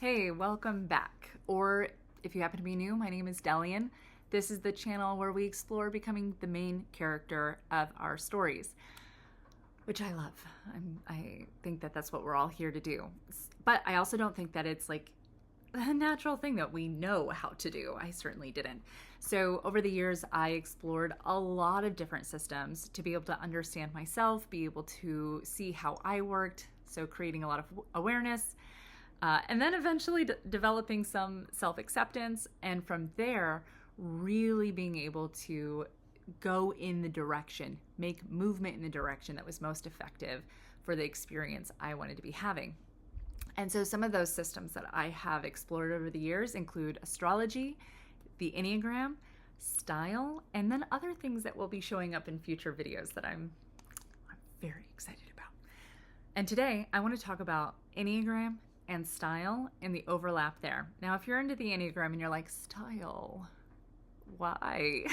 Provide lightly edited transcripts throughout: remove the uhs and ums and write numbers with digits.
Hey, welcome back. Or if you happen to be new, my name is Delian. This is the channel where we explore becoming the main character of our stories, which I love. I think that that's what we're all here to do. But I also don't think that it's like a natural thing that we know how to do. I certainly didn't. So over the years, I explored a lot of different systems to be able to understand myself, be able to see how I worked. So creating a lot of awareness, and then eventually developing some self-acceptance. And from there, really being able to go in the direction, make movement in the direction that was most effective for the experience I wanted to be having. And so some of those systems that I have explored over the years include astrology, the Enneagram, style, and then other things that will be showing up in future videos that I'm very excited about. And today I want to talk about Enneagram and style and the overlap there. Now, if you're into the Enneagram and you're like, style, why?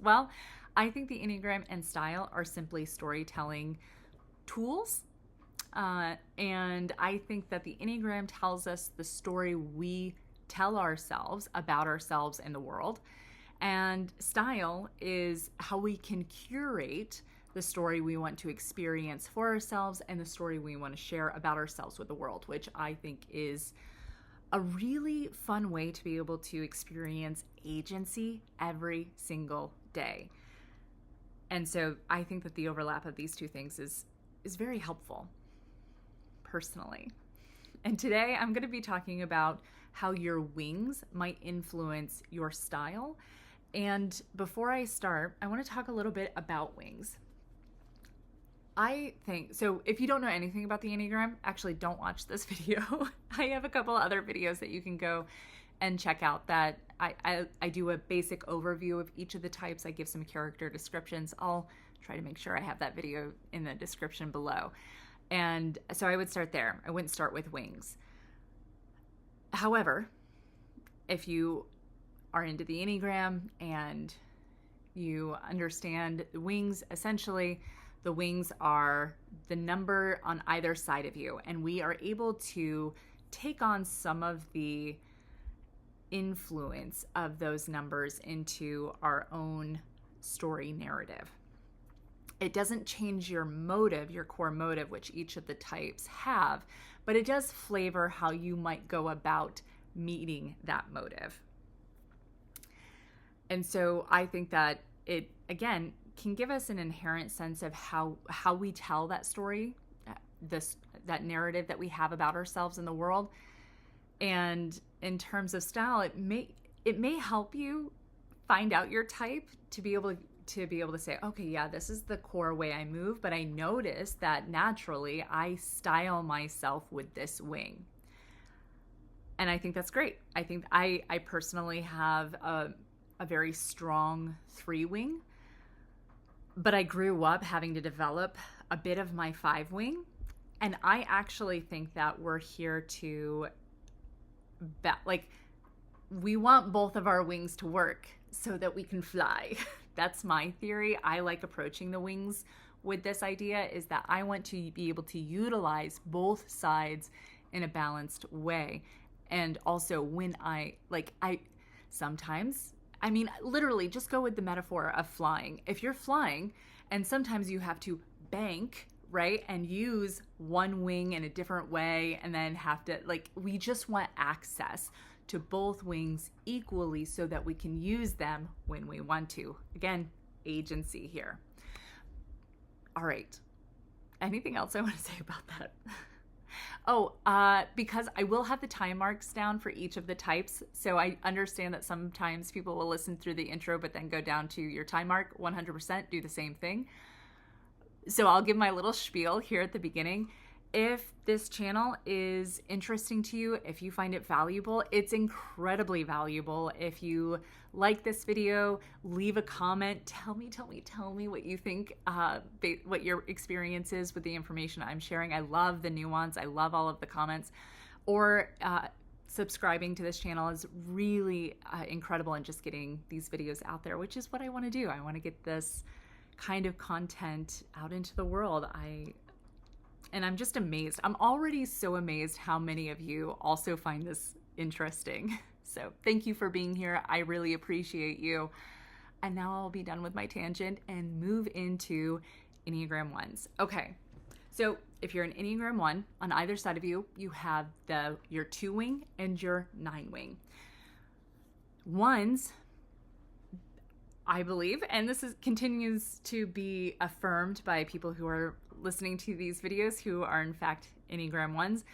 Well, I think the Enneagram and style are simply storytelling tools. And I think that the Enneagram tells us the story we tell ourselves about ourselves and the world. And style is how we can curate the story we want to experience for ourselves and the story we want to share about ourselves with the world, which I think is a really fun way to be able to experience agency every single day. And so I think that the overlap of these two things is very helpful, personally. And today I'm going to be talking about how your wings might influence your style. And before I start, I want to talk a little bit about wings. I think, so if you don't know anything about the Enneagram, actually don't watch this video. I have a couple other videos that you can go and check out that I do a basic overview of each of the types. I give some character descriptions. I'll try to make sure I have that video in the description below. And so I would start there. I wouldn't start with wings. However, if you are into the Enneagram and you understand the wings, essentially, the wings are the number on either side of you, and we are able to take on some of the influence of those numbers into our own story narrative. It doesn't change your motive, your core motive, which each of the types have, but it does flavor how you might go about meeting that motive. And so I think that it, again, can give us an inherent sense of how we tell that story, that narrative that we have about ourselves in the world. And in terms of style, it may help you find out your type to be able to say, okay, yeah, this is the core way I move, but I notice that naturally I style myself with this wing. And I think that's great. I think I personally have a very strong 3-wing, but I grew up having to develop a bit of my 5-wing. And I actually think that we're here to, we want both of our wings to work so that we can fly. That's my theory. I like approaching the wings with this idea, is that I want to be able to utilize both sides in a balanced way. And also when sometimes, I mean, literally just go with the metaphor of flying. If you're flying and sometimes you have to bank, right, and use one wing in a different way and then have to, we just want access to both wings equally so that we can use them when we want to. Again, agency here. All right. Anything else I want to say about that? Because I will have the time marks down for each of the types. So I understand that sometimes people will listen through the intro, but then go down to your time mark. 100% do the same thing. So I'll give my little spiel here at the beginning. If this channel is interesting to you, if you find it valuable, it's incredibly valuable. If you like this video, leave a comment. Tell me what you think, what your experience is with the information I'm sharing. I love the nuance. I love all of the comments. Or subscribing to this channel is really incredible in just getting these videos out there, which is what I want to do. I want to get this kind of content out into the world. And I'm just amazed. I'm already so amazed how many of you also find this interesting. So thank you for being here. I really appreciate you. And now I'll be done with my tangent and move into Enneagram 1s. Okay, so if you're an Enneagram 1, on either side of you, you have your 2 wing and your 9 wing. 1s, I believe, and continues to be affirmed by people who are listening to these videos who are in fact Enneagram 1s,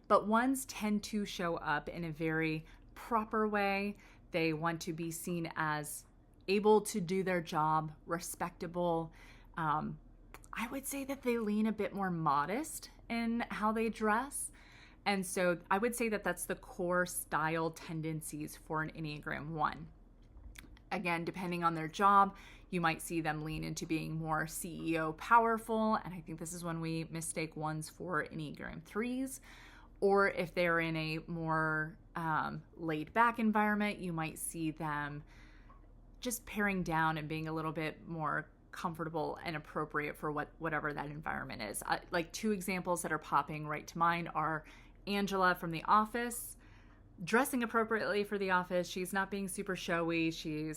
but 1s tend to show up in a very proper way. They want to be seen as able to do their job, respectable. I would say that they lean a bit more modest in how they dress. And so I would say that that's the core style tendencies for an Enneagram 1. Again, depending on their job, you might see them lean into being more CEO powerful. And I think this is when we mistake 1s for Enneagram 3s. Or if they're in a more laid back environment, you might see them just paring down and being a little bit more comfortable and appropriate for whatever that environment is. Like 2 examples that are popping right to mind are Angela from The Office, dressing appropriately for the office. She's not being super showy. She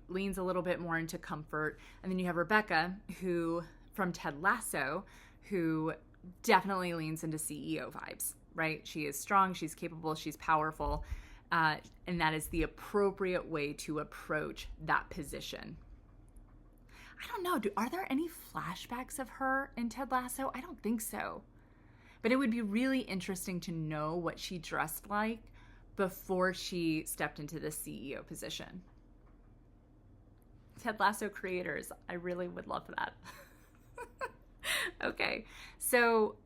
leans a little bit more into comfort. And then you have Rebecca, who from Ted Lasso, who definitely leans into CEO vibes, right? She is strong, she's capable, she's powerful. And that is the appropriate way to approach that position. I don't know, are there any flashbacks of her in Ted Lasso? I don't think so. But it would be really interesting to know what she dressed like before she stepped into the CEO position. Ted Lasso creators, I really would love that. Okay, so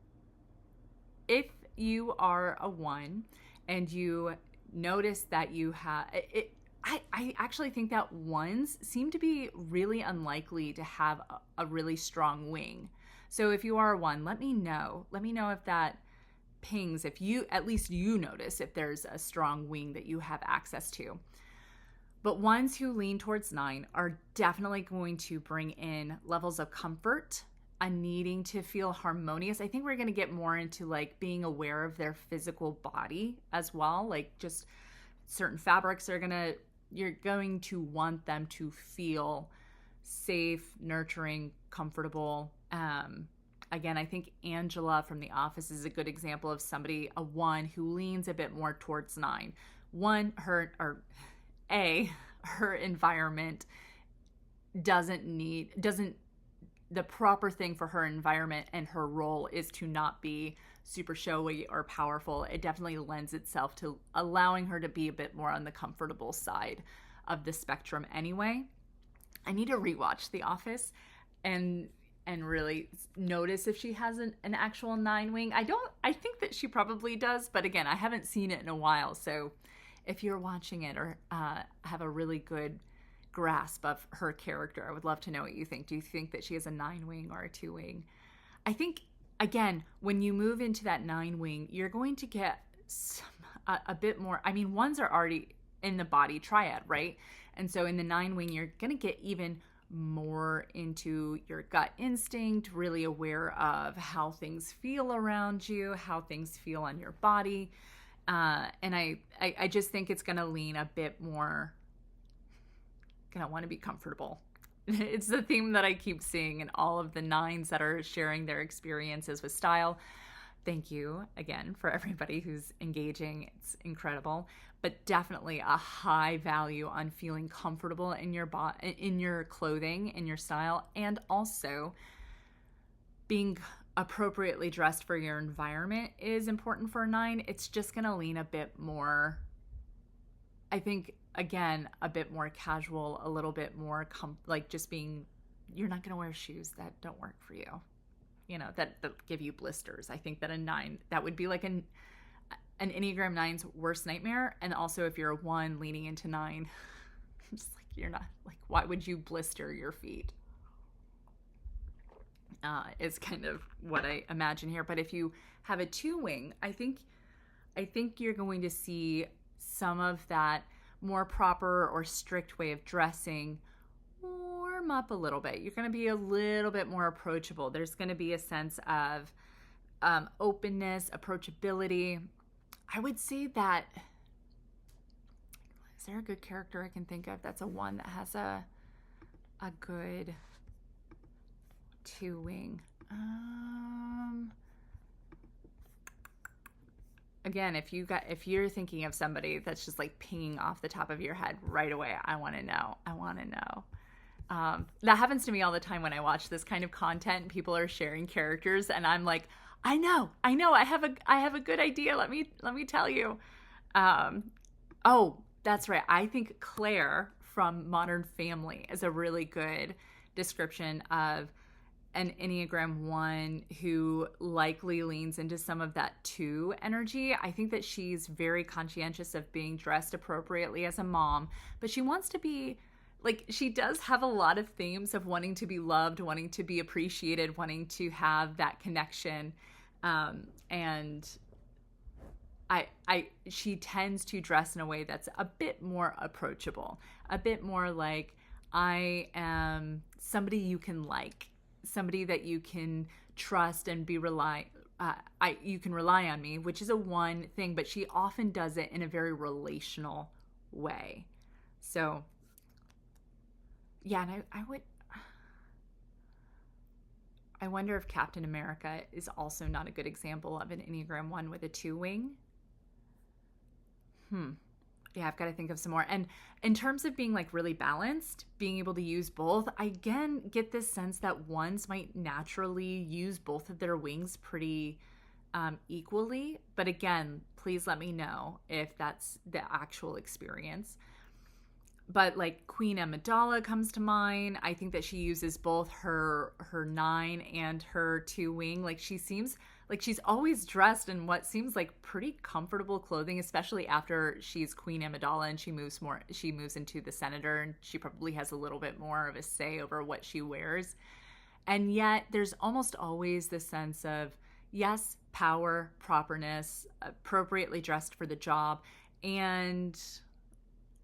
if you are a 1 and you notice that you have it, I actually think that 1s seem to be really unlikely to have a really strong wing. So if you are a 1, let me know if that pings, if you at least you notice if there's a strong wing that you have access to. But 1s who lean towards 9 are definitely going to bring in levels of comfort, a needing to feel harmonious. I think we're going to get more into like being aware of their physical body as well. Like just certain fabrics you're going to want them to feel safe, nurturing, comfortable. Again, I think Angela from The Office is a good example of somebody, a 1 who leans a bit more towards 9. Her environment the proper thing for her environment and her role is to not be super showy or powerful. It definitely lends itself to allowing her to be a bit more on the comfortable side of the spectrum anyway. I need to rewatch The Office and really notice if she has an actual 9 wing. I think that she probably does, but again, I haven't seen it in a while. So if you're watching it or have a really good grasp of her character, I would love to know what you think. Do you think that she has a 9 wing or a 2 wing? I think, again, when you move into that 9 wing, you're going to get a bit more. I mean, 1s are already in the body triad, right? And so in the 9 wing, you're going to get even more into your gut instinct, really aware of how things feel around you, how things feel on your body. And I just think it's going to lean a bit more, going to want to be comfortable. It's the theme that I keep seeing in all of the 9s that are sharing their experiences with style. Thank you again for everybody who's engaging. It's incredible, but definitely a high value on feeling comfortable in your clothing, in your style, and also being appropriately dressed for your environment is important for a 9. It's just going to lean a bit more, I think, again, a bit more casual, a little bit more like just being, you're not going to wear shoes that don't work for you, that give you blisters. I think that a 9, that would be like an Enneagram 9's worst nightmare. And also if you're a 1 leaning into 9, just like, you're not, like, why would you blister your feet? Is kind of what I imagine here. But if you have a 2 wing, I think you're going to see some of that more proper or strict way of dressing warm up a little bit. You're going to be a little bit more approachable. There's going to be a sense of openness, approachability. I would say that, is there a good character I can think of that's a one that has a good two wing? Again, if you're thinking of somebody that's just like pinging off the top of your head right away, I want to know. That happens to me all the time when I watch this kind of content. People are sharing characters, and I'm like, I know, I have a good idea. Let me tell you. Oh, that's right. I think Claire from Modern Family is a really good description of an Enneagram 1 who likely leans into some of that 2 energy. I think that she's very conscientious of being dressed appropriately as a mom, but she wants to be, like, she does have a lot of themes of wanting to be loved, wanting to be appreciated, wanting to have that connection. And she tends to dress in a way that's a bit more approachable, a bit more like, I am somebody you can like, somebody that you can trust and you can rely on me, which is a 1 thing, but she often does it in a very relational way. So yeah, and I wonder if Captain America is also not a good example of an Enneagram 1 with a 2 wing. Yeah, I've got to think of some more. And in terms of being like really balanced, being able to use both, I again get this sense that ones might naturally use both of their wings pretty equally. But again, please let me know if that's the actual experience. But like Queen Amidala comes to mind. I think that she uses both her 9 and her 2 wing. Like, she seems like she's always dressed in what seems like pretty comfortable clothing, especially after she's Queen Amidala and she moves into the senator, and she probably has a little bit more of a say over what she wears. And yet there's almost always this sense of, yes, power, properness, appropriately dressed for the job, and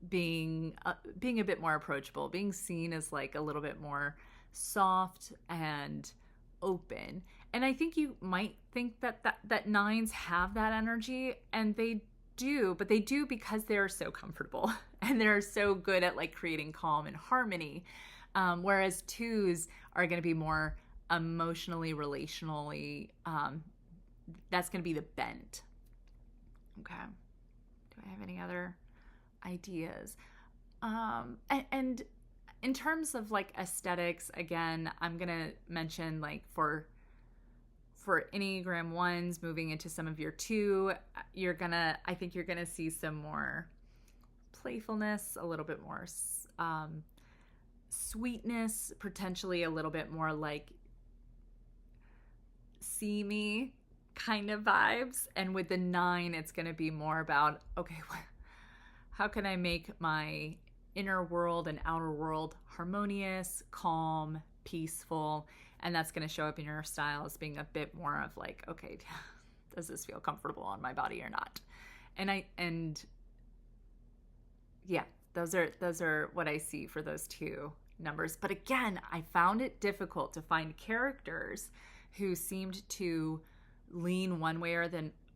being a bit more approachable, being seen as like a little bit more soft and open. And I think you might think that 9s have that energy, and they do, but they do because they're so comfortable and they're so good at like creating calm and harmony. Whereas 2s are going to be more emotionally, relationally, that's going to be the bent. Okay. Do I have any other ideas? And in terms of like aesthetics, again, I'm gonna mention like for Enneagram 1s moving into some of your 2, I think you're gonna see some more playfulness, a little bit more sweetness, potentially a little bit more like see me kind of vibes. And with the 9, it's gonna be more about, okay, how can I make my inner world and outer world harmonious, calm, peaceful? And that's going to show up in your style as being a bit more of like, okay, does this feel comfortable on my body or not? And yeah, those are what I see for those 2 numbers. But again, I found it difficult to find characters who seemed to lean one way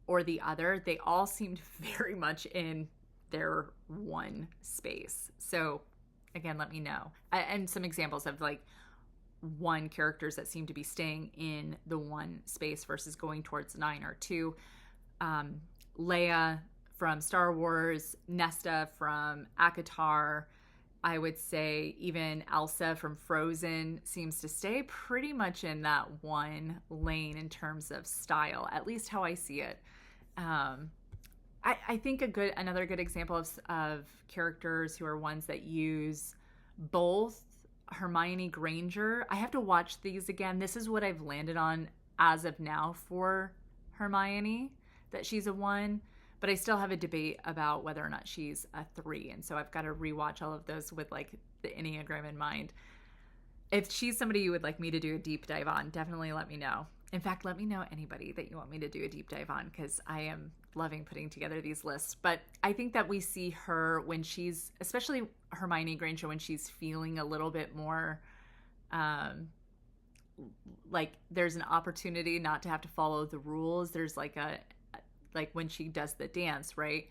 or the other. They all seemed very much in their 1 space. So again, let me know. And some examples of like 1 characters that seem to be staying in the 1 space versus going towards 9 or 2. Leia from Star Wars, Nesta from ACOTAR. I would say even Elsa from Frozen seems to stay pretty much in that 1 lane in terms of style, at least how I see it. I think another good example of characters who are ones that use both, Hermione Granger. I have to watch these again. This is what I've landed on as of now for Hermione, that she's a 1, but I still have a debate about whether or not she's a 3. And so I've got to rewatch all of those with like the Enneagram in mind. If she's somebody you would like me to do a deep dive on, definitely let me know. In fact, let me know anybody that you want me to do a deep dive on, because I am loving putting together these lists. But I think that we see her when she's, especially Hermione Granger, when she's feeling a little bit more like there's an opportunity not to have to follow the rules. There's like like when she does the dance, right?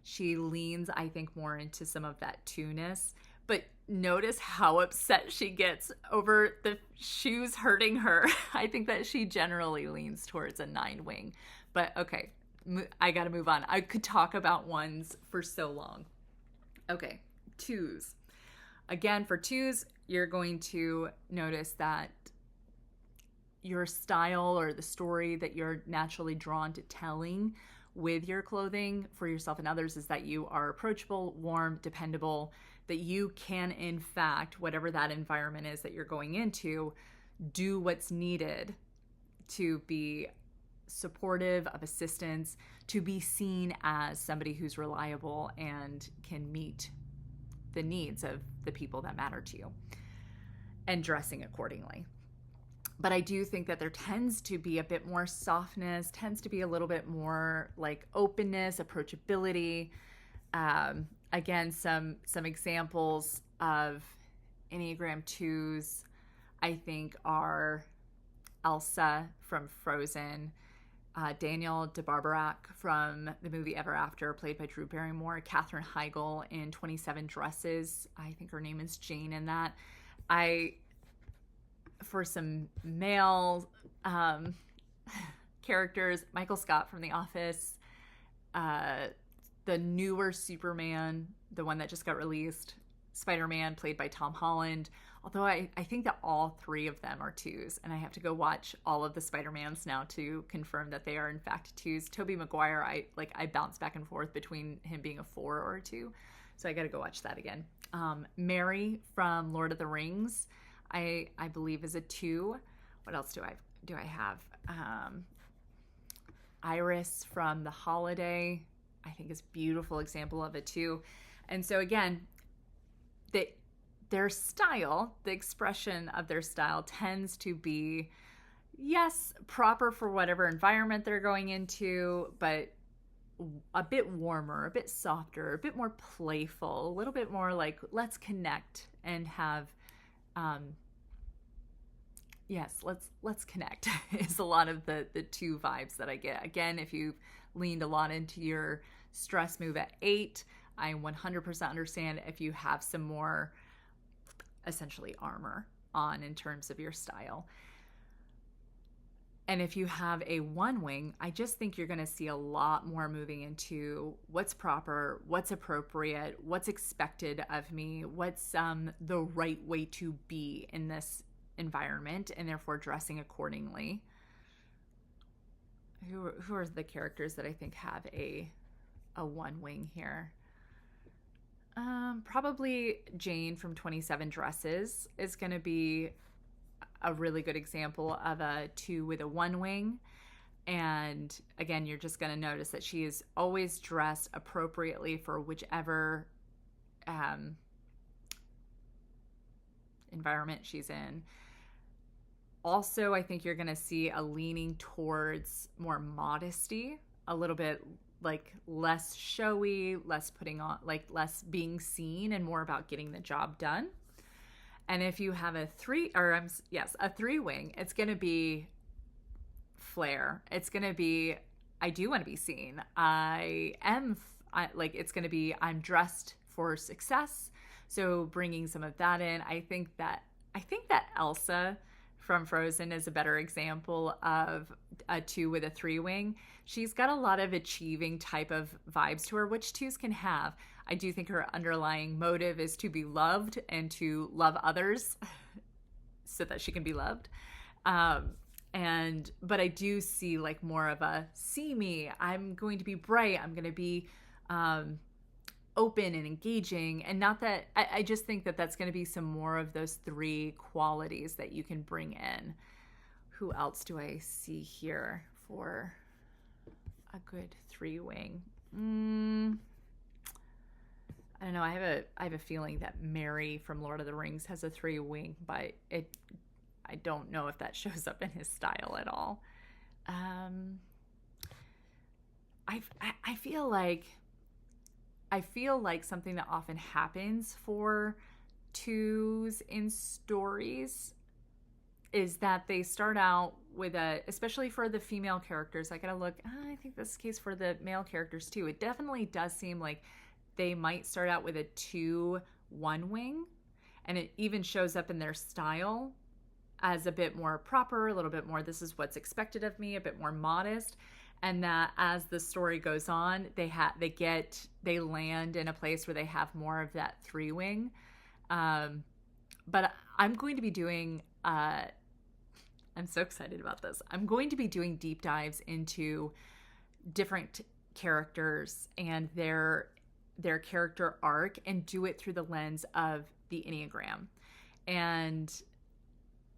She leans, I think, more into some of that two-ness. But notice how upset she gets over the shoes hurting her. I think that she generally leans towards a 9 wing. But okay, I got to move on. I could talk about 1s for so long. Okay, 2s. Again, for 2s, you're going to notice that your style or the story that you're naturally drawn to telling with your clothing for yourself and others is that you are approachable, warm, dependable, that you can, in fact, whatever that environment is that you're going into, do what's needed to be supportive of assistance, to be seen as somebody who's reliable and can meet the needs of the people that matter to you, and dressing accordingly. But I do think that there tends to be a bit more softness, tends to be a little bit more like openness, approachability. Again, some examples of Enneagram 2s, I think, are Elsa from Frozen, Daniel de Barbarac from the movie Ever After, played by Drew Barrymore, Katherine Heigl in 27 Dresses. I think her name is Jane in that. For some male characters, Michael Scott from The Office, the newer Superman, the one that just got released, Spider-Man, played by Tom Holland. Although I think that all 3 of them are 2s, and I have to go watch all of the Spider-Mans now to confirm that they are in fact 2s. Tobey Maguire, I bounce back and forth between him being a 4 or a 2, so I got to go watch that again. Mary from Lord of the Rings, I believe is a 2. What else do I have? Iris from The Holiday, I think is a beautiful example of a 2. And so again, their style, the expression of their style tends to be, yes, proper for whatever environment they're going into, but a bit warmer, a bit softer, a bit more playful, a little bit more like, let's connect and have yes, let's connect is a lot of the 2 vibes that I get. Again, if you've leaned a lot into your stress move at 8, I 100% understand if you have some more essentially armor on in terms of your style. And if you have a 1 wing, I just think you're going to see a lot more moving into what's proper, what's appropriate, what's expected of me, what's the right way to be in this environment, and therefore dressing accordingly. Who are the characters that I think have a 1 wing here? Probably Jane from 27 Dresses is going to be a really good example of a 2 with a 1 wing. And again, you're just going to notice that she is always dressed appropriately for whichever environment she's in. Also, I think you're going to see a leaning towards more modesty, a little bit like less showy, less putting on, like less being seen, and more about getting the job done. And if you have a 3 wing, it's going to be flair. It's going to be, I do want to be seen. It's going to be, I'm dressed for success. So bringing some of that in, I think that Elsa from Frozen is a better example of a 2 with a 3 wing. She's got a lot of achieving type of vibes to her, which 2s can have. I do think her underlying motive is to be loved and to love others so that she can be loved. But I do see like more of a, see me, I'm going to be bright, I'm going to be open and engaging, and not that, I just think that that's going to be some more of those 3 qualities that you can bring in. Who else do I see here for a good 3 wing? I don't know. I have a feeling that Mary from Lord of the Rings has a 3 wing, but I don't know if that shows up in his style at all. I feel like something that often happens for 2s in stories is that they start out with especially for the female characters, I gotta look, I think this is the case for the male characters too. It definitely does seem like they might start out with a 2-1 wing, and it even shows up in their style as a bit more proper, a little bit more, this is what's expected of me, a bit more modest. And that as the story goes on, they land in a place where they have more of that 3 wing. But I'm going to be doing, I'm so excited about this. I'm going to be doing deep dives into different characters and their character arc, and do it through the lens of the Enneagram. And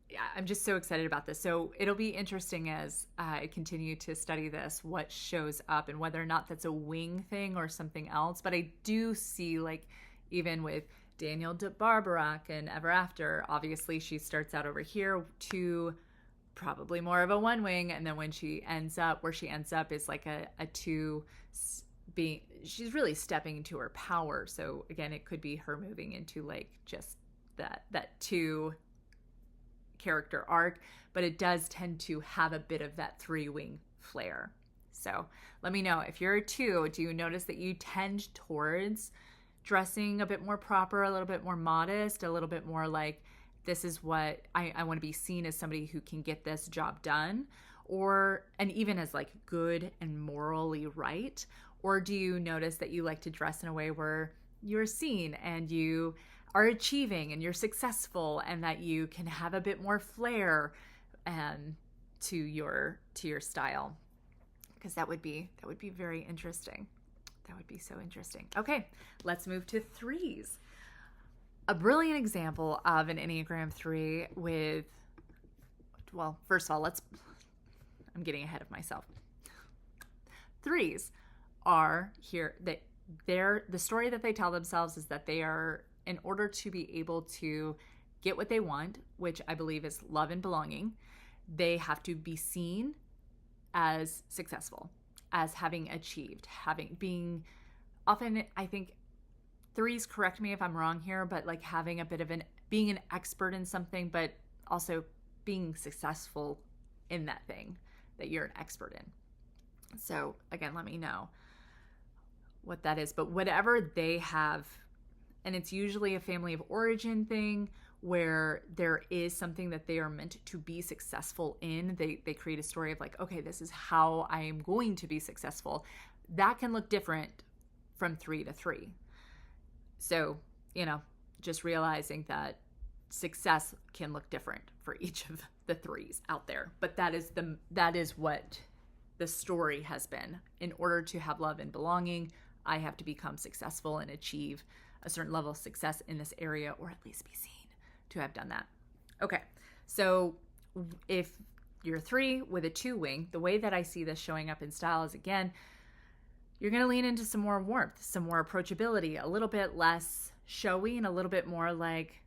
yeah, I'm just so excited about this. So it'll be interesting as I continue to study this, what shows up and whether or not that's a wing thing or something else. But I do see, like, even with Daniel de Barbarac and Ever After, obviously she starts out over here to probably more of a 1 wing. And then when she ends up where she ends up is like a 2, she's really stepping into her power. So again, it could be her moving into like just that 2 character arc, but it does tend to have a bit of that 3 wing flair. So let me know if you're a 2, do you notice that you tend towards dressing a bit more proper, a little bit more modest, a little bit more like, this is what I want to be seen as somebody who can get this job done, and even as like good and morally right? Or do you notice that you like to dress in a way where you're seen and you are achieving and you're successful, and that you can have a bit more flair to your style? Because that would be very interesting. That would be so interesting. Okay, let's move to 3s. A brilliant example of an Enneagram 3 with, well, first of all, I'm getting ahead of myself. 3s are here, the story that they tell themselves is that they are, in order to be able to get what they want, which I believe is love and belonging, they have to be seen as successful, as having achieved, being often, I think 3s, correct me if I'm wrong here, but like having a bit of being an expert in something, but also being successful in that thing that you're an expert in. So again, let me know what that is. But whatever they have, and it's usually a family of origin thing where there is something that they are meant to be successful in. They create a story of like, okay, this is how I am going to be successful. That can look different from 3 to 3. So, just realizing that success can look different for each of the 3s out there. But that is what the story has been. In order to have love and belonging, I have to become successful and achieve a certain level of success in this area, or at least be seen to have done that. Okay, so if you're 3 with a 2 wing, the way that I see this showing up in style is, again, you're going to lean into some more warmth, some more approachability, a little bit less showy, and a little bit more like,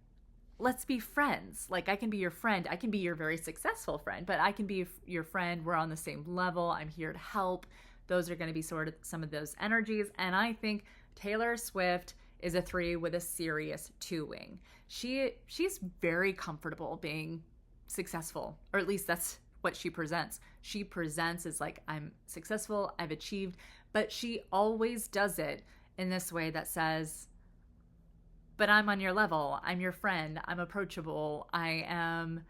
let's be friends. Like, I can be your friend. I can be your very successful friend, but I can be your friend. We're on the same level. I'm here to help. Those are going to be sort of some of those energies. And I think Taylor Swift is a 3 with a serious 2 wing. She's very comfortable being successful, or at least that's what she presents. She presents as like, I'm successful, I've achieved, but she always does it in this way that says, but I'm on your level, I'm your friend, I'm approachable, I'm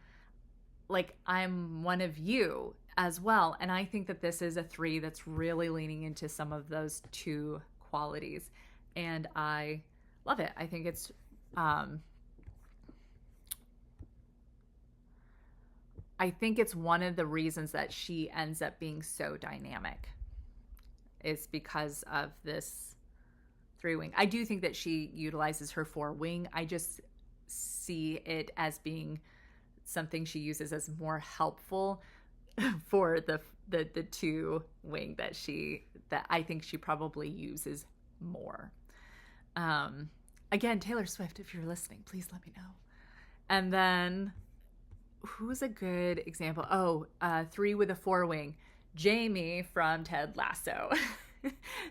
one of you as well. And I think that this is a 3 that's really leaning into some of those 2 qualities. And I love it. I think it's, one of the reasons that she ends up being so dynamic is because of this 3 wing. I do think that she utilizes her 4 wing. I just see it as being something she uses as more helpful for the 2 wing that I think she probably uses more. Again, Taylor Swift, if you're listening, please let me know. And then who's a good example? 3 with a 4 wing. Jamie from Ted Lasso.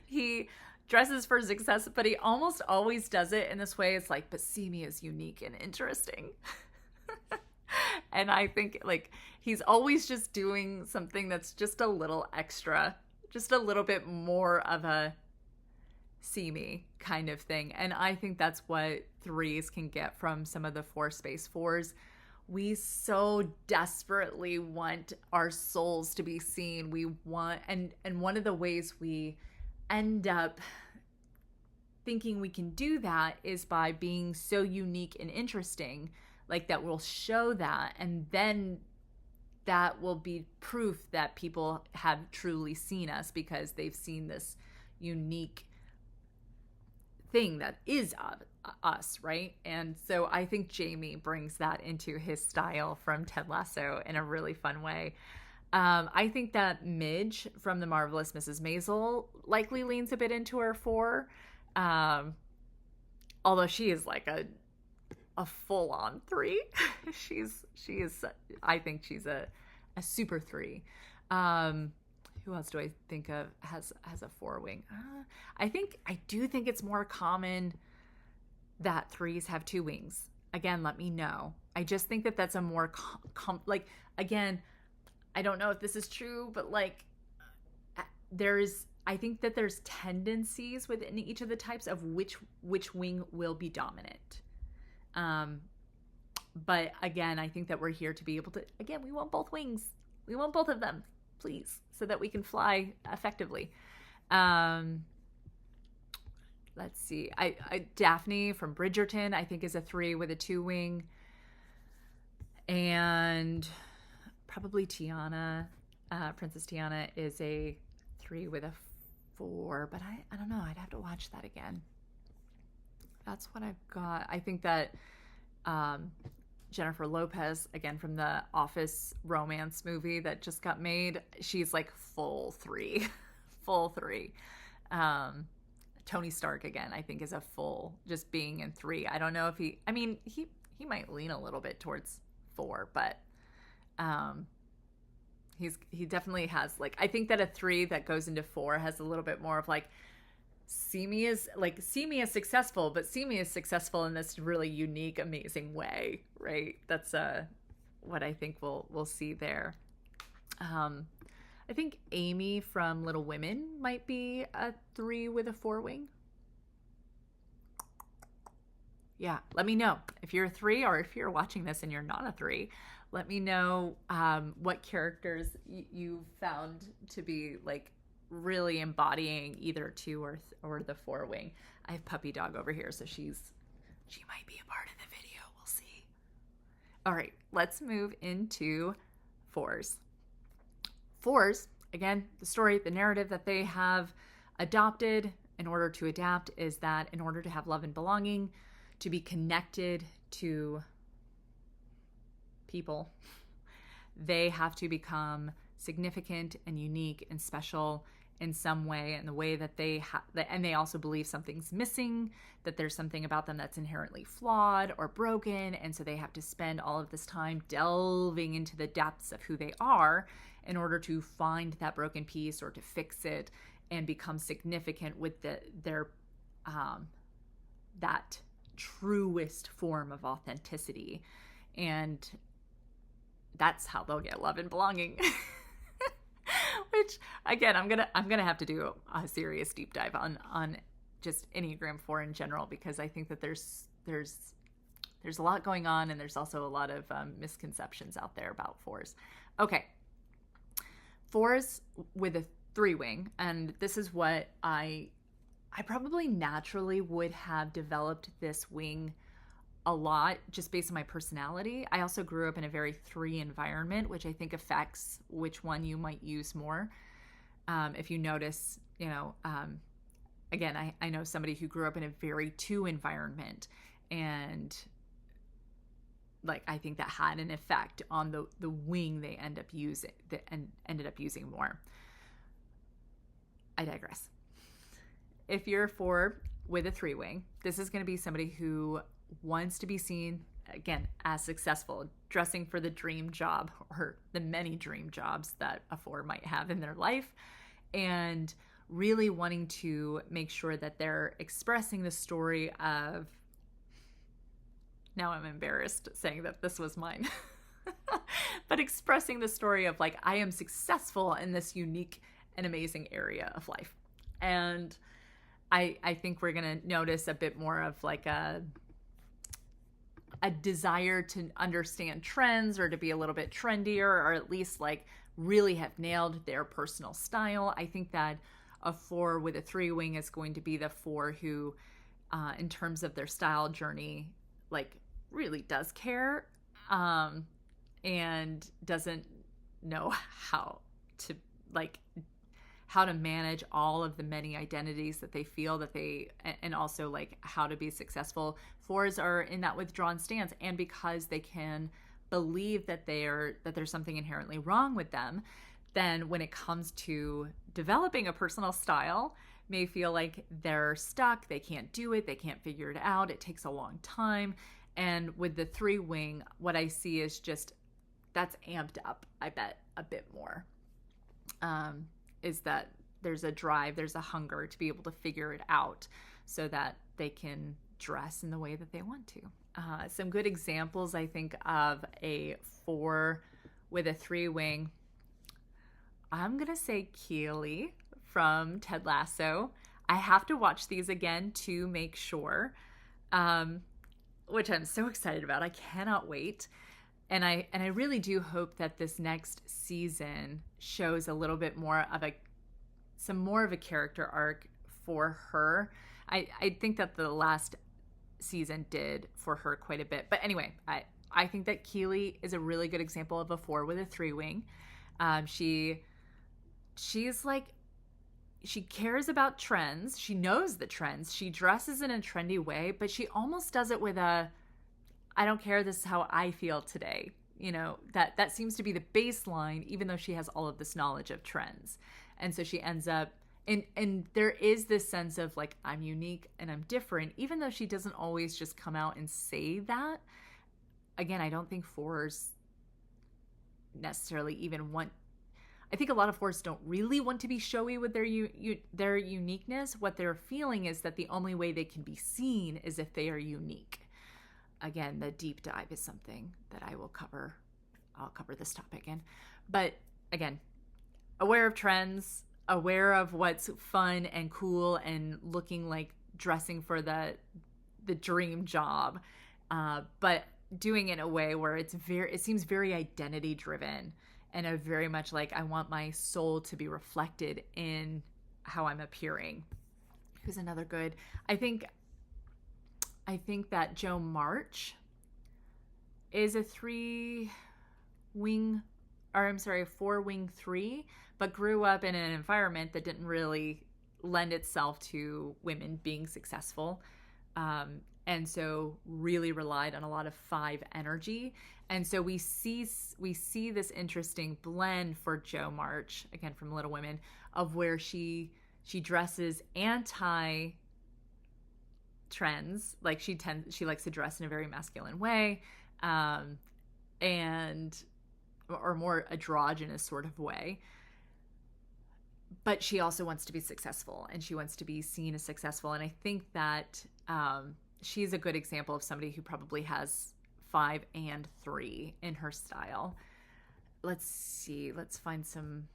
He dresses for success, but he almost always does it in this way. It's like, but see me as unique and interesting. And I think like he's always just doing something that's just a little extra, just a little bit more of a see me kind of thing. And I think that's what threes can get from some of the four space fours. We so desperately want our souls to be seen. We want, and one of the ways we end up thinking we can do that is by being so unique and interesting, like that will show that, and then that will be proof that people have truly seen us because they've seen this unique thing that is us, right? And so I think Jamie brings that into his style from Ted Lasso in a really fun way. I think that Midge from The Marvelous Mrs. Maisel likely leans a bit into her four, although she is like a full-on three. she is, I think she's a super three. Who else do I think of has a four wing? I do think it's more common that threes have two wings. Again, let me know. I just think that that's a more like, again, I don't know if this is true, but like I think that there's tendencies within each of the types of which wing will be dominant. But again, I think that we're here to be able to, again, we want both wings. We want both of them, please, so that we can fly effectively. Let's see. Daphne from Bridgerton, I think, is a three with a two wing. And probably Tiana, Princess Tiana, is a three with a four, but I don't know. I'd have to watch that again. That's what I've got. I think that Jennifer Lopez, again, from the Office romance movie that just got made, she's like full three. Full three. Tony Stark, again, I think is a full, just being in three. I don't know if he might lean a little bit towards four, but he definitely has, like, I think that a three that goes into four has a little bit more of like, see me as successful, but see me as successful in this really unique, amazing way, right? That's what I think we'll see there. I think Amy from Little Women might be a three with a four wing. Yeah, let me know if you're a three, or if you're watching this and you're not a three. Let me know what characters you found to be like really embodying either two or the four wing. I have Puppy Dog over here, so she might be a part of the video. We'll see. All right, let's move into fours. Fours, again, the narrative that they have adopted in order to adapt is that in order to have love and belonging, to be connected to people, they have to become significant and unique and special in some way, in the way that and they also believe something's missing, that there's something about them that's inherently flawed or broken, and so they have to spend all of this time delving into the depths of who they are in order to find that broken piece or to fix it and become significant with their that truest form of authenticity. And that's how they'll get love and belonging. Which, again, I'm gonna have to do a serious deep dive on just Enneagram 4 in general, because I think that there's a lot going on, and there's also a lot of misconceptions out there about fours. Okay, fours with a three wing, and this is what I probably naturally would have developed this wing a lot just based on my personality. I also grew up in a very three environment, which I think affects which one you might use more. If you notice, again, I know somebody who grew up in a very two environment, and like, I think that had an effect on the wing they ended up using more. I digress. If you're a four with a three wing, this is going to be somebody who wants to be seen, again, as successful, dressing for the dream job or the many dream jobs that a four might have in their life, and really wanting to make sure that they're expressing the story of, now I'm embarrassed saying that this was mine. but expressing the story of like, I am successful in this unique and amazing area of life. And I think we're going to notice a bit more of like a desire to understand trends or to be a little bit trendier, or at least like really have nailed their personal style. I think that a 4 with a 3 wing is going to be the 4 who, in terms of their style journey, like really does care, and doesn't know how to manage all of the many identities that they feel that they, and also like how to be successful. 4s are in that withdrawn stance, and because they can believe that there's something inherently wrong with them, then when it comes to developing a personal style, may feel like they're stuck, they can't do it, they can't figure it out, it takes a long time. And with the 3 wing, what I see is just that's amped up, I bet, a bit more. Is that there's a drive, there's a hunger to be able to figure it out so that they can dress in the way that they want to. Some good examples, I think, of a 4 with a 3 wing. I'm going to say Keely from Ted Lasso. I have to watch these again to make sure, which I'm so excited about. I cannot wait. And I really do hope that this next season shows a little bit more of some more of a character arc for her. I think that the last season did for her quite a bit. But anyway, I think that Keely is a really good example of a 4 with a 3 wing. She's like, she cares about trends. She knows the trends. She dresses in a trendy way, but she almost does it with I don't care, this is how I feel today. You know, that seems to be the baseline, even though she has all of this knowledge of trends. And so she ends up, and there is this sense of like, I'm unique and I'm different, even though she doesn't always just come out and say that. Again, I don't think 4s necessarily even want, I think a lot of 4s don't really want to be showy with their uniqueness. What they're feeling is that the only way they can be seen is if they are unique. Again, the deep dive is something that I will cover. I'll cover this topic in. But again, aware of trends, aware of what's fun and cool and looking like dressing for the dream job, but doing it in a way where it seems very identity driven, and a very much like, I want my soul to be reflected in how I'm appearing. Who's another good? I think that Jo March is a 4 wing 3, but grew up in an environment that didn't really lend itself to women being successful. And so really relied on a lot of 5 energy. And so we see this interesting blend for Jo March, again, from Little Women, of where she dresses anti trends. Like she likes to dress in a very masculine way, or more androgynous sort of way. But she also wants to be successful, and she wants to be seen as successful. And I think that she's a good example of somebody who probably has 5 and 3 in her style. Let's see. Let's find some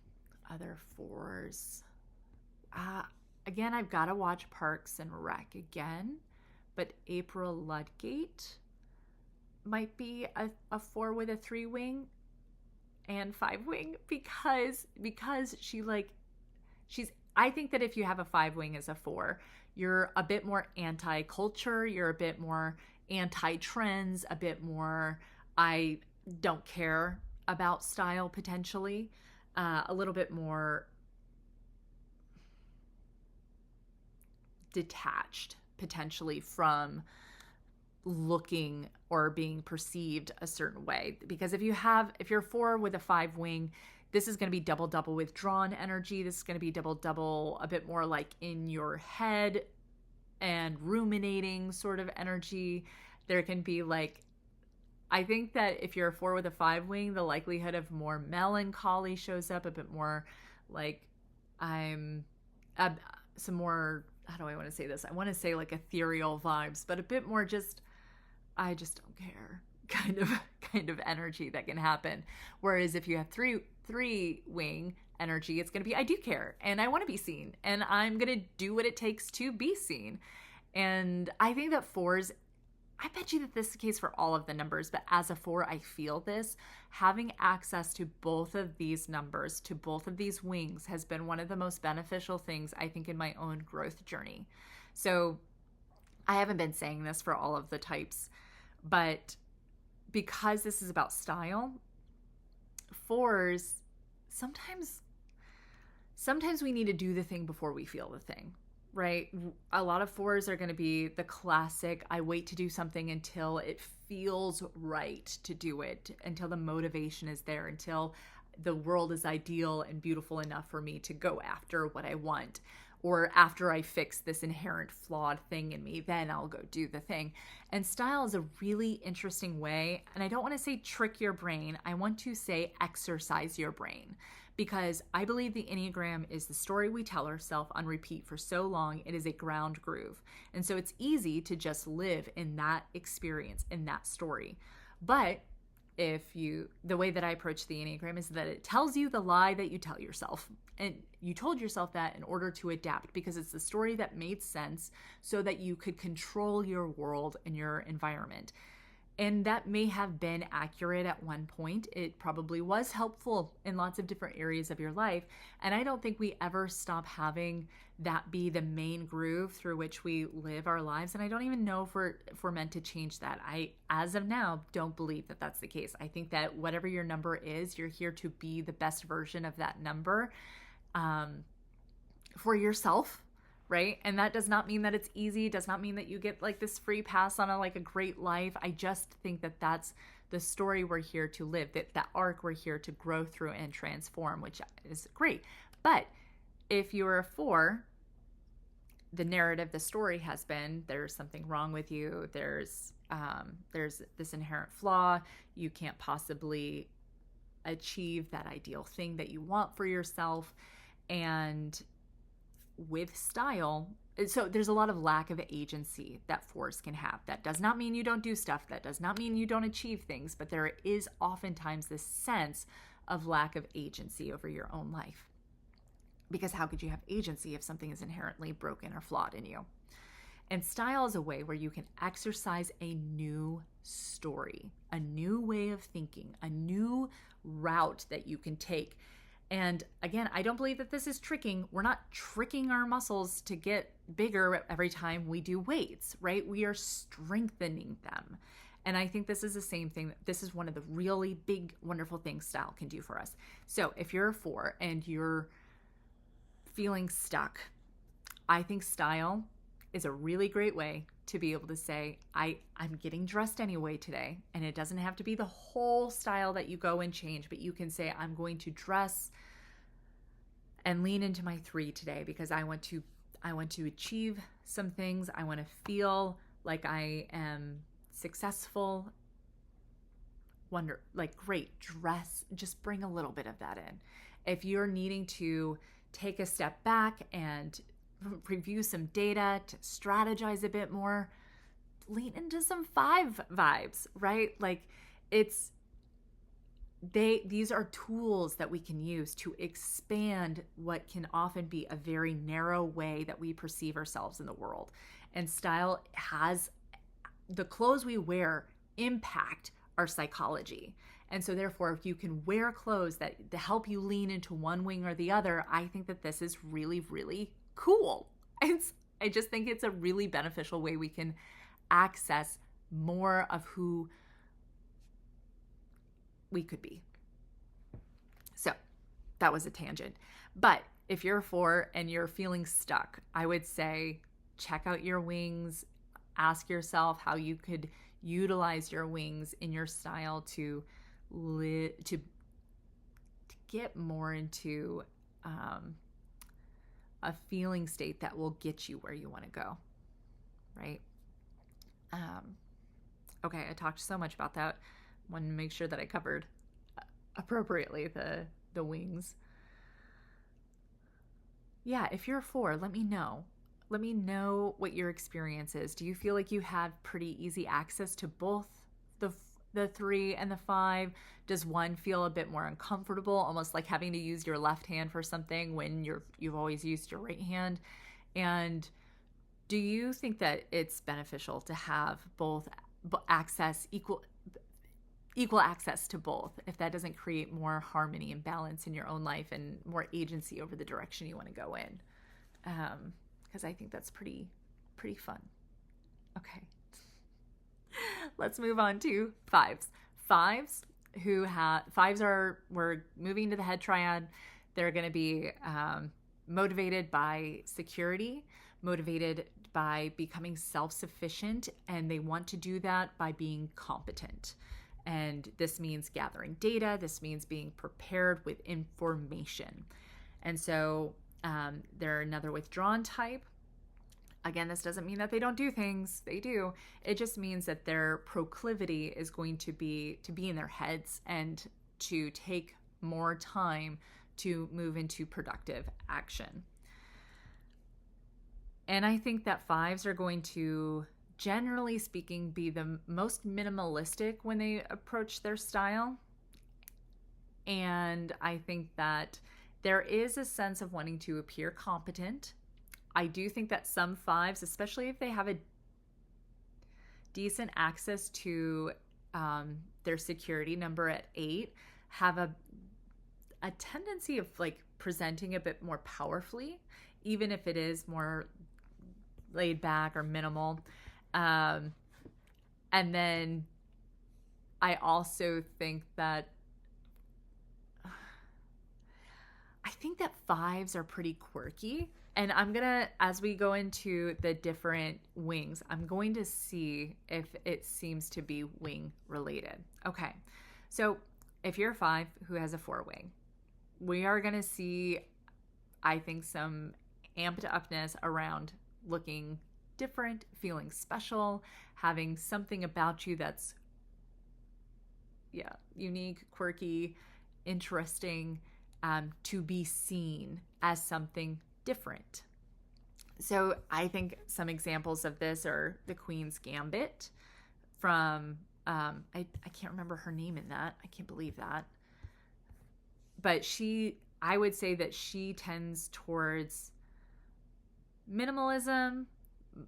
other 4s. Again, I've got to watch Parks and Rec again, but April Ludgate might be a 4 with a 3 wing and 5 wing, because I think that if you have a 5 wing as a 4, you're a bit more anti-culture, you're a bit more anti-trends, a bit more, I don't care about style potentially, a little bit more detached potentially from looking or being perceived a certain way. Because if you're 4 with a 5 wing, this is going to be double withdrawn energy. This is going to be double a bit more like in your head and ruminating sort of energy. There can be like, I think that if you're a 4 with a 5 wing, the likelihood of more melancholy shows up, a bit more like some more, how do I want to say this? I want to say like ethereal vibes, but a bit more just, I just don't care. kind of energy that can happen. Whereas if you have three wing energy, it's going to be, I do care and I want to be seen and I'm going to do what it takes to be seen. And I think that fours, I bet you that this is the case for all of the numbers, but as a four, I feel this. Having access to both of these numbers, to both of these wings, has been one of the most beneficial things, I think, in my own growth journey. So I haven't been saying this for all of the types, but because this is about style, fours, sometimes we need to do the thing before we feel the thing. Right? A lot of fours are going to be the classic, I wait to do something until it feels right to do it, until the motivation is there, until the world is ideal and beautiful enough for me to go after what I want. Or after I fix this inherent flawed thing in me, then I'll go do the thing. And style is a really interesting way. And I don't want to say trick your brain. I want to say exercise your brain. Because I believe the Enneagram is the story we tell ourselves on repeat for so long. It is a ground groove. And so it's easy to just live in that experience, in that story. But the way that I approach the Enneagram is that it tells you the lie that you tell yourself. And you told yourself that in order to adapt, because it's the story that made sense so that you could control your world and your environment. And that may have been accurate at one point. It probably was helpful in lots of different areas of your life. And I don't think we ever stop having that be the main groove through which we live our lives. And I don't even know if we're meant to change that. I, as of now, don't believe that that's the case. I think that whatever your number is, you're here to be the best version of that number for yourself. Right? And that does not mean that it's easy. It does not mean that you get like this free pass on a great life. I just think that that's the story we're here to live, that arc we're here to grow through and transform, which is great. But if you're a four, the narrative, the story has been, there's something wrong with you. There's this inherent flaw. You can't possibly achieve that ideal thing that you want for yourself. And with style, so there's a lot of lack of agency that fours can have. That does not mean you don't do stuff. That does not mean you don't achieve things, but there is oftentimes this sense of lack of agency over your own life. Because how could you have agency if something is inherently broken or flawed in you? And style is a way where you can exercise a new story, a new way of thinking, a new route that you can take. And again, I don't believe that this is tricking. We're not tricking our muscles to get bigger every time we do weights, right? We are strengthening them. And I think this is the same thing. This is one of the really big, wonderful things style can do for us. So if you're a four and you're feeling stuck, I think style is a really great way to be able to say, I'm getting dressed anyway today. And it doesn't have to be the whole style that you go and change, but you can say, I'm going to dress and lean into my three today because I want to achieve some things. I want to feel like I am successful. Great, dress, just bring a little bit of that in. If you're needing to take a step back and review some data, to strategize a bit more, lean into some five vibes, right? These are tools that we can use to expand what can often be a very narrow way that we perceive ourselves in the world. And style has, the clothes we wear impact our psychology. And so therefore, if you can wear clothes that help you lean into one wing or the other, I think that this is really, really cool. I just think it's a really beneficial way we can access more of who we could be. So that was a tangent. But if you're a four and you're feeling stuck, I would say check out your wings, ask yourself how you could utilize your wings in your style to get more into a feeling state that will get you where you want to go, right? Okay, I talked so much about that. Wanted to make sure that I covered appropriately the wings. Yeah, if you're a four, let me know. Let me know what your experience is. Do you feel like you have pretty easy access to both the 3 and the 5? Does one feel a bit more uncomfortable, almost like having to use your left hand for something when you've always used your right hand? And do you think that it's beneficial to have both equal access to both, if that doesn't create more harmony and balance in your own life and more agency over the direction you want to go in? Because I think that's pretty fun. Okay. Let's move on to 5s. 5s we're moving to the head triad. They're going to be motivated by security, motivated by becoming self-sufficient, and they want to do that by being competent. And this means gathering data. This means being prepared with information. And so they're another withdrawn type. Again, this doesn't mean that they don't do things. They do. It just means that their proclivity is going to be in their heads and to take more time to move into productive action. And I think that 5s are going to, generally speaking, be the most minimalistic when they approach their style. And I think that there is a sense of wanting to appear competent. I do think that some 5s, especially if they have a decent access to their security number at 8, have a tendency of like presenting a bit more powerfully, even if it is more laid back or minimal. And then I also think that 5s are pretty quirky. And I'm going to, as we go into the different wings, I'm going to see if it seems to be wing related. Okay. So if you're a 5 who has a 4 wing, we are going to see, I think, some amped upness around looking different, feeling special, having something about you that's, unique, quirky, interesting, to be seen as something different. So I think some examples of this are the Queen's Gambit from, I can't remember her name in that. I can't believe that. But I would say that she tends towards minimalism,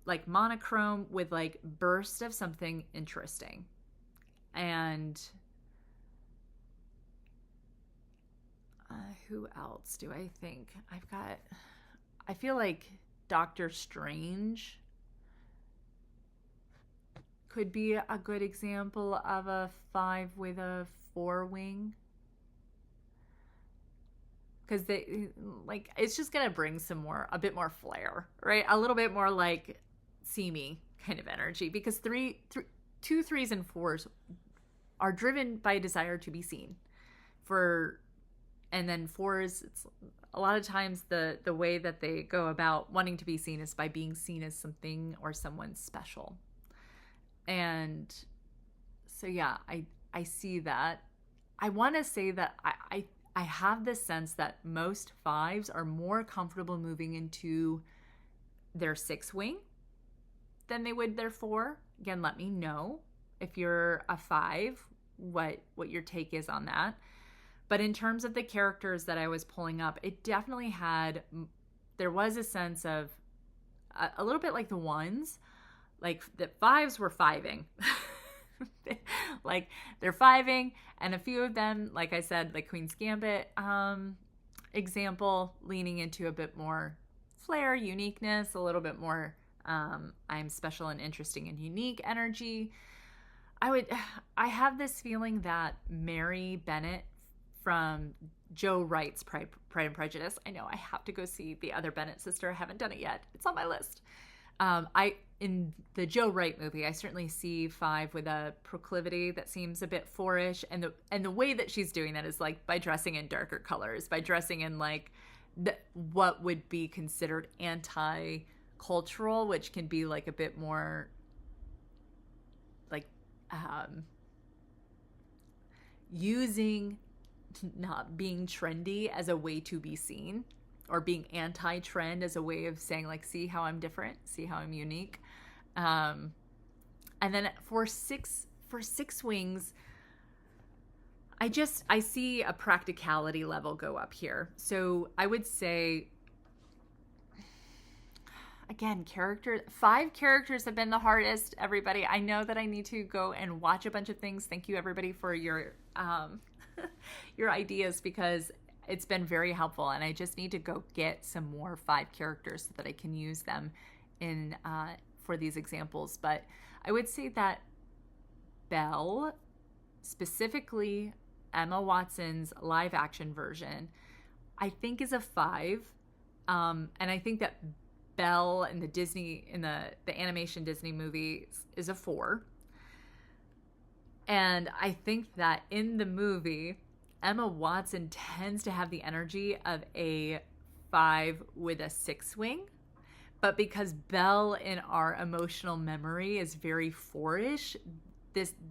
like monochrome with like burst of something interesting. And who else do I think? I feel like Doctor Strange could be a good example of a 5 with a 4 wing. Because it's just going to bring a bit more flair, right? A little bit more like see me kind of energy. Because 2, 3s, and 4s are driven by a desire to be seen. And then 4s, it's a lot of times the way that they go about wanting to be seen is by being seen as something or someone special. And so, I see that. I want to say that I have this sense that most 5s are more comfortable moving into their 6 wing than they would their 4. Again, let me know if you're a 5, what your take is on that. But in terms of the characters that I was pulling up, it definitely there was a sense of a little bit like the 1s, like the 5s were 5ing. Like they're 5ing, and a few of them, like I said, like Queen's Gambit example, leaning into a bit more flair, uniqueness, a little bit more I'm special and interesting and unique energy. I have this feeling that Mary Bennett from Joe Wright's Pride and Prejudice. I know I have to go see the other Bennett sister. I haven't done it yet. It's on my list. In the Joe Wright movie, I certainly see 5 with a proclivity that seems a bit 4-ish, and the way that she's doing that is like by dressing in darker colors, by dressing in like what would be considered anti-cultural, which can be like a bit more like using not being trendy as a way to be seen, or being anti-trend as a way of saying like, see how I'm different, see how I'm unique. And then for 6 for 6 wings, I see a practicality level go up here. So I would say, again, 5 characters have been the hardest, everybody. I know that I need to go and watch a bunch of things. Thank you, everybody, for your your ideas, because it's been very helpful, and I just need to go get some more 5 characters so that I can use them in for these examples. But I would say that Belle, specifically Emma Watson's live action version, I think is a 5. And I think that Belle in the animation Disney movies is a 4. And I think that in the movie, Emma Watson tends to have the energy of a 5 with a 6 wing. But because Belle in our emotional memory is very 4-ish,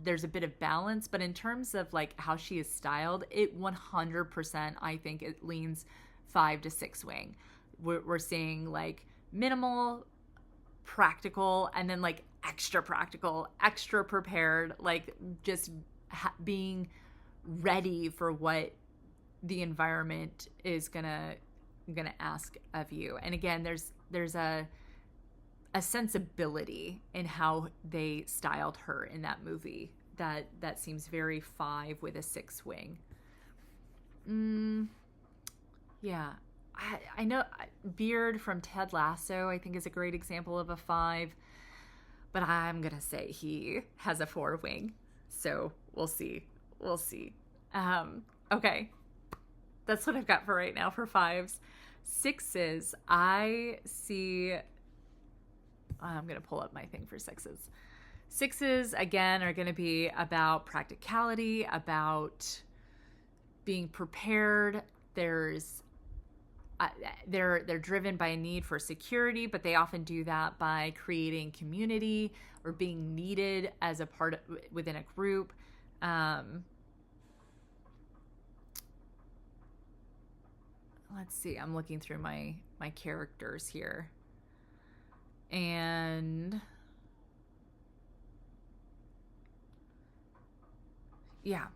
there's a bit of balance. But in terms of like how she is styled, it 100%, I think it leans 5 to 6 wing. We're seeing like minimal, practical, and then like extra practical, extra prepared, like just being ready for what the environment is gonna ask of you. And again, there's a sensibility in how they styled her in that movie that seems very 5 with a 6 wing. Yeah. I know Beard from Ted Lasso, I think, is a great example of a 5, but I'm going to say he has a 4 wing. So we'll see. Okay. That's what I've got for right now for 5s. 6s, I see, I'm going to pull up my thing for 6s. 6s, again, are going to be about practicality, about being prepared. They're driven by a need for security, but they often do that by creating community or being needed as a part within a group. Let's see. I'm looking through my characters here, and yeah.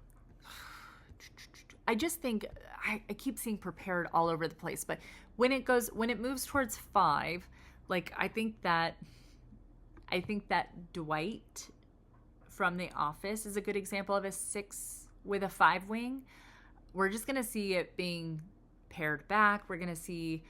I just think I keep seeing prepared all over the place, but when it moves towards 5, like I think that Dwight from The Office is a good example of a 6 with a 5 wing. We're just going to see it being pared back. We're going to see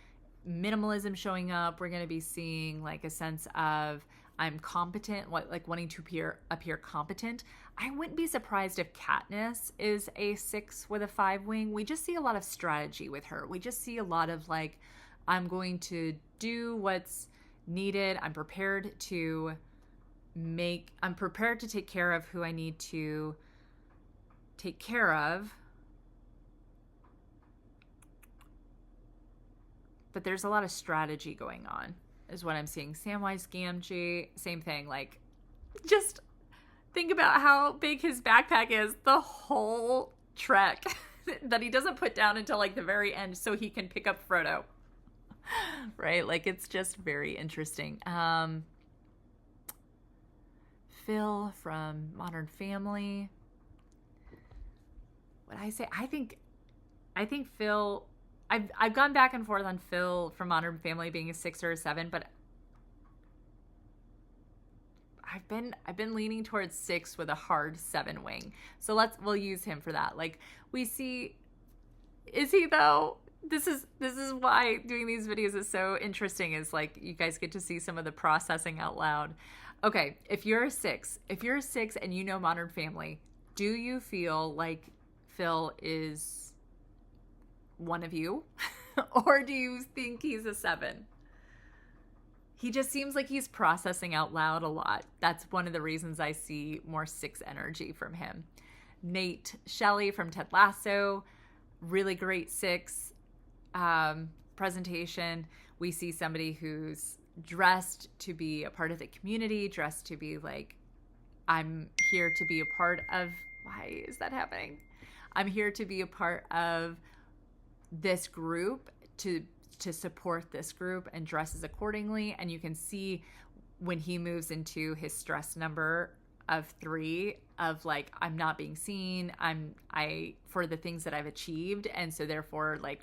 minimalism showing up. We're going to be seeing like a sense of I'm competent, like wanting to appear competent. I wouldn't be surprised if Katniss is a 6 with a 5 wing. We just see a lot of strategy with her. We just see a lot of like, I'm going to do what's needed. I'm prepared to take care of who I need to take care of. But there's a lot of strategy going on, is what I'm seeing. Samwise Gamgee, same thing. Like, just think about how big his backpack is the whole trek that he doesn't put down until like the very end so he can pick up Frodo. Right? Like, it's just very interesting. Phil from Modern Family. What I say? I think Phil... I've gone back and forth on Phil from Modern Family being a 6 or a 7, but I've been leaning towards 6 with a hard 7 wing. So we'll use him for that. Like, we see, is he though? This is why doing these videos is so interesting, is like you guys get to see some of the processing out loud. Okay, if you're a 6 and you know Modern Family, do you feel like Phil is one of you? Or do you think he's a 7? He just seems like he's processing out loud a lot. That's one of the reasons I see more 6 energy from him. Nate Shelley from Ted Lasso, really great 6 presentation. We see somebody who's dressed to be a part of the community, dressed to be like, I'm here to be a part of, why is that happening? I'm here to be a part of this group, to support this group, and dresses accordingly. And you can see when he moves into his stress number, of 3 of like, I'm not being seen. For the things that I've achieved. And so therefore like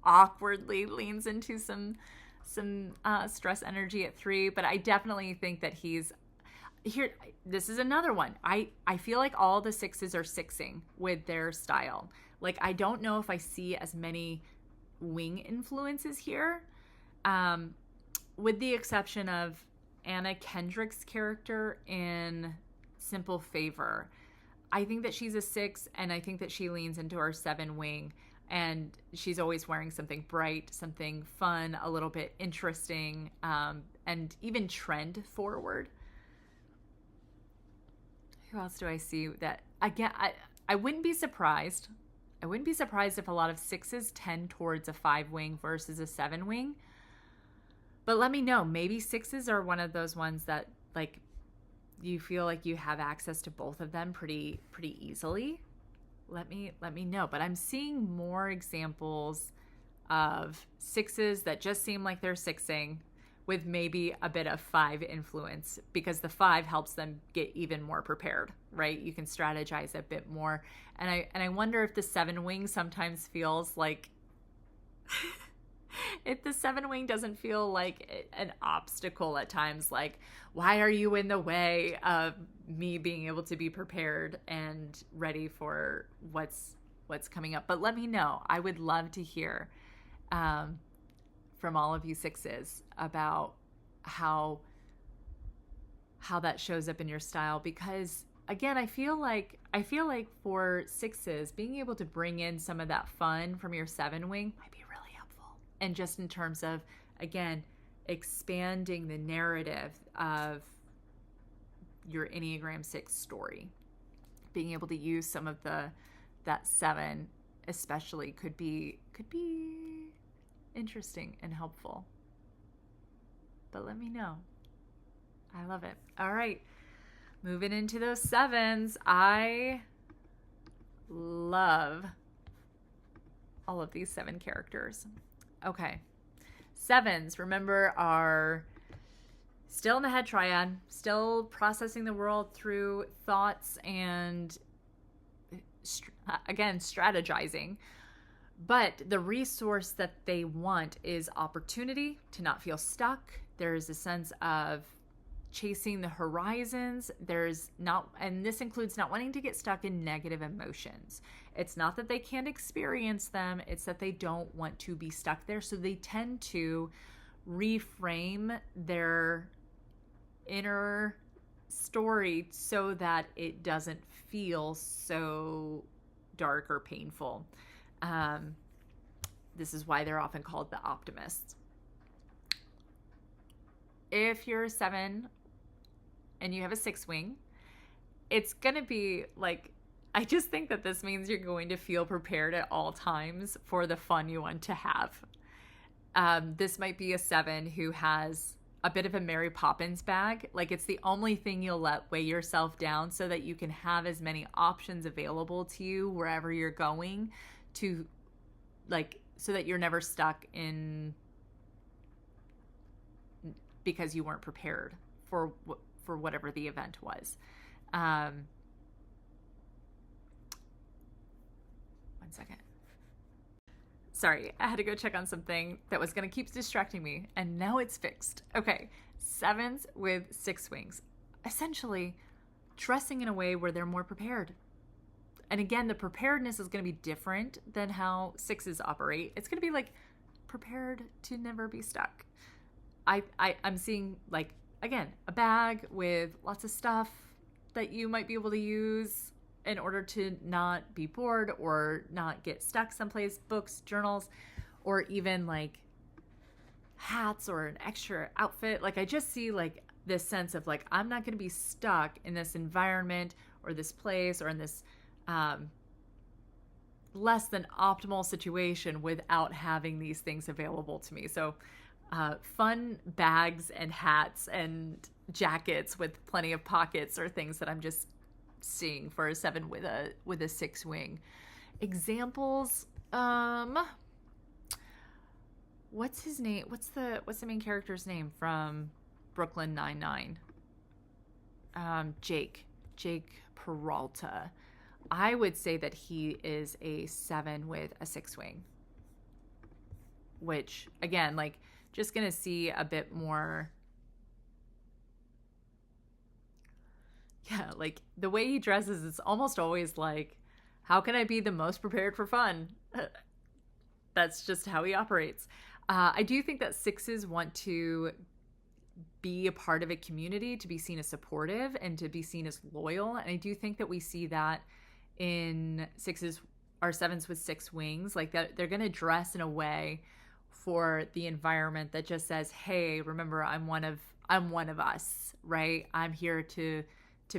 awkwardly leans into some stress energy at 3. But I definitely think that he's here. This is another one. I feel like all the 6s are 6ing with their style. Like, I don't know if I see as many wing influences here, with the exception of Anna Kendrick's character in Simple Favor. I think that she's a 6, and I think that she leans into her 7 wing, and she's always wearing something bright, something fun, a little bit interesting, and even trend forward. Who else do I see that, again, I wouldn't be surprised. I wouldn't be surprised if a lot of 6s tend towards a 5 wing versus a 7 wing. But let me know. Maybe 6s are one of those ones that like you feel like you have access to both of them pretty easily. Let me know. But I'm seeing more examples of 6s that just seem like they're 6ing with maybe a bit of 5 influence, because the 5 helps them get even more prepared, right? You can strategize a bit more. And I wonder if the 7 wing sometimes feels like if the 7 wing doesn't feel like an obstacle at times, like, why are you in the way of me being able to be prepared and ready for what's coming up? But let me know. I would love to hear from all of you 6s about how that shows up in your style, because again, I feel like for 6s, being able to bring in some of that fun from your 7 wing might be really helpful. And just in terms of, again, expanding the narrative of your Enneagram 6 story, being able to use some of that 7 especially could be interesting and helpful. But let me know. I love it. All right. Moving into those 7s. I love all of these 7 characters. Okay. 7s, remember, are still in the head triad, still processing the world through thoughts and, again, strategizing. But the resource that they want is opportunity, to not feel stuck. There's a sense of chasing the horizons. And this includes not wanting to get stuck in negative emotions. It's not that they can't experience them, it's that they don't want to be stuck there. So they tend to reframe their inner story so that it doesn't feel so dark or painful. This is why they're often called the optimists. If you're a 7 and you have a 6 wing, it's going to be like, I just think that this means you're going to feel prepared at all times for the fun you want to have. This might be a 7 who has a bit of a Mary Poppins bag. Like, it's the only thing you'll let weigh yourself down so that you can have as many options available to you wherever you're going, to like, so that you're never stuck in because you weren't prepared for whatever the event was. One second. Sorry, I had to go check on something that was going to keep distracting me, and now it's fixed. Okay, 7s with 6 wings. Essentially, dressing in a way where they're more prepared. And again, the preparedness is going to be different than how 6s operate. It's going to be like prepared to never be stuck. I'm seeing, like, again, a bag with lots of stuff that you might be able to use in order to not be bored or not get stuck someplace, books, journals, or even like hats or an extra outfit. Like, I just see like this sense of like, I'm not going to be stuck in this environment or this place or in this less than optimal situation without having these things available to me. So fun bags and hats and jackets with plenty of pockets are things that I'm just seeing for a 7 with a 6 wing. Examples, what's his name? What's the main character's name from Brooklyn Nine-Nine? Jake Peralta. I would say that he is a 7 with a 6 wing, which again, like, just going to see a bit more. Yeah, like the way he dresses, it's almost always like, how can I be the most prepared for fun? That's just how he operates. I do think that 6s want to be a part of a community, to be seen as supportive and to be seen as loyal. And I do think that we see that in 6s or 7s with 6 wings, like that they're going to dress in a way for the environment that just says, hey, remember, I'm one of us, right? I'm here to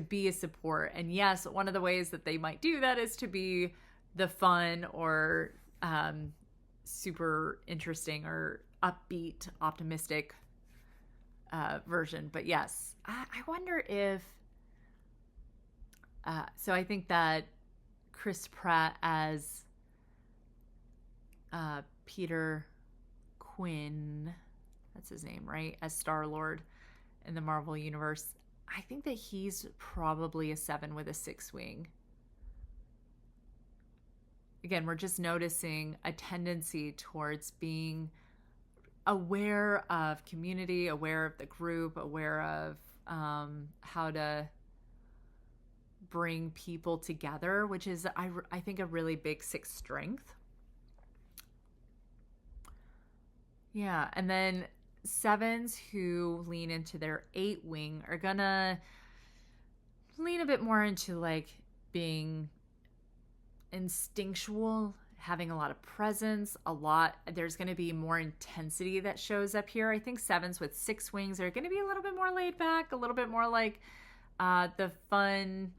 be a support. And yes, one of the ways that they might do that is to be the fun or super interesting or upbeat, optimistic version. But yes, I wonder if so I think that Chris Pratt as Peter Quinn, that's his name, right? As Star-Lord in the Marvel Universe, I think that he's probably a 7 with a 6 wing. Again, we're just noticing a tendency towards being aware of community, aware of the group, aware of how to bring people together, which is, I think, a really big 6 strength. Yeah, and then 7s who lean into their 8 wing are gonna lean a bit more into like being instinctual, having a lot of presence, there's going to be more intensity that shows up here. I think 7s with 6 wings are going to be a little bit more laid back, a little bit more like the fun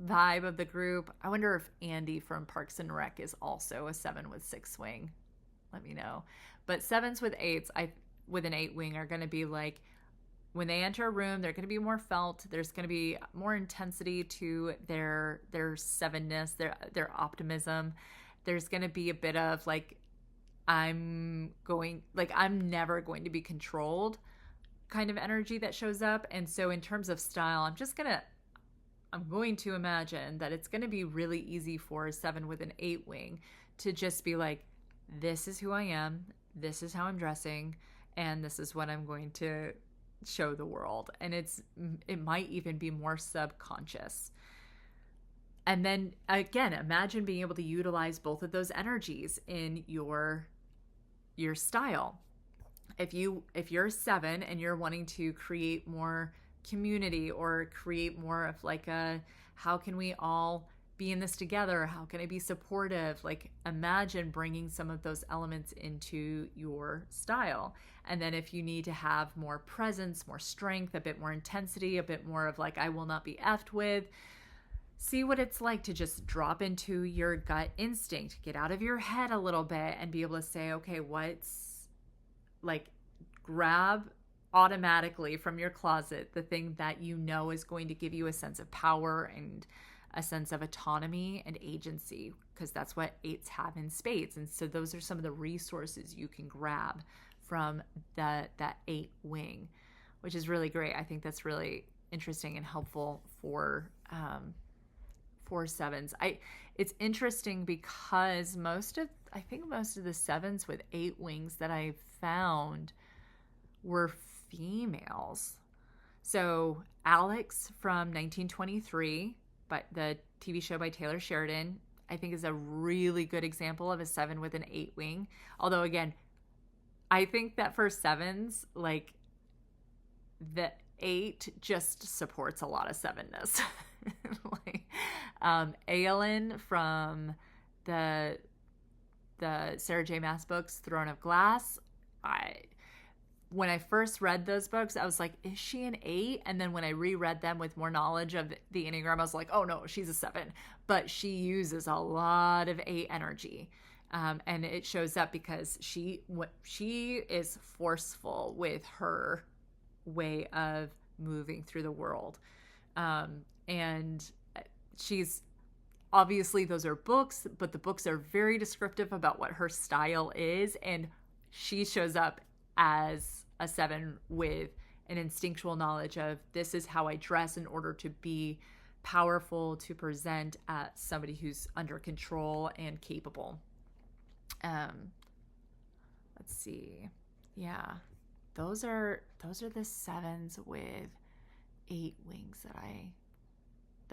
vibe of the group. I wonder if Andy from Parks and Rec is also a 7 with 6 wing. Let me know. But 7s with 8s, with an 8 wing, are going to be like, when they enter a room, they're going to be more felt. There's going to be more intensity to their 7ness, their optimism. There's going to be a bit of like, I'm never going to be controlled kind of energy that shows up. And so in terms of style, I'm going to imagine that it's going to be really easy for a 7 with an 8 wing to just be like, this is who I am, this is how I'm dressing, and this is what I'm going to show the world. And it might even be more subconscious. And then again, imagine being able to utilize both of those energies in your style. If you're a 7 and you're wanting to create more community or create more of like how can we all be in this together? How can I be supportive? Like, imagine bringing some of those elements into your style. And then if you need to have more presence, more strength, a bit more intensity, a bit more of like, I will not be effed with, see what it's like to just drop into your gut instinct, get out of your head a little bit and be able to say, okay, what's like, grab automatically from your closet the thing that you know is going to give you a sense of power and a sense of autonomy and agency, because that's what 8s have in spades. And so those are some of the resources you can grab from that 8 wing, which is really great. I think that's really interesting and helpful for 7s. It's interesting because most of the 7s with 8 wings that I found were females. So Alex from 1923, but the TV show by Taylor Sheridan, I think is a really good example of a 7 with an 8 wing. Although again, I think that for 7s, like, the 8 just supports a lot of 7ness. Like, Aelin from the Sarah J. Maas books, Throne of Glass, when I first read those books, I was like, is she an 8? And then when I reread them with more knowledge of the Enneagram, I was like, oh no, she's a 7. But she uses a lot of 8 energy. And it shows up because she is forceful with her way of moving through the world. And she's, obviously those are books, but the books are very descriptive about what her style is. And she shows up as a 7 with an instinctual knowledge of this is how I dress in order to be powerful, to present as somebody who's under control and capable. Let's see. Yeah. Those are the 7s with 8 wings that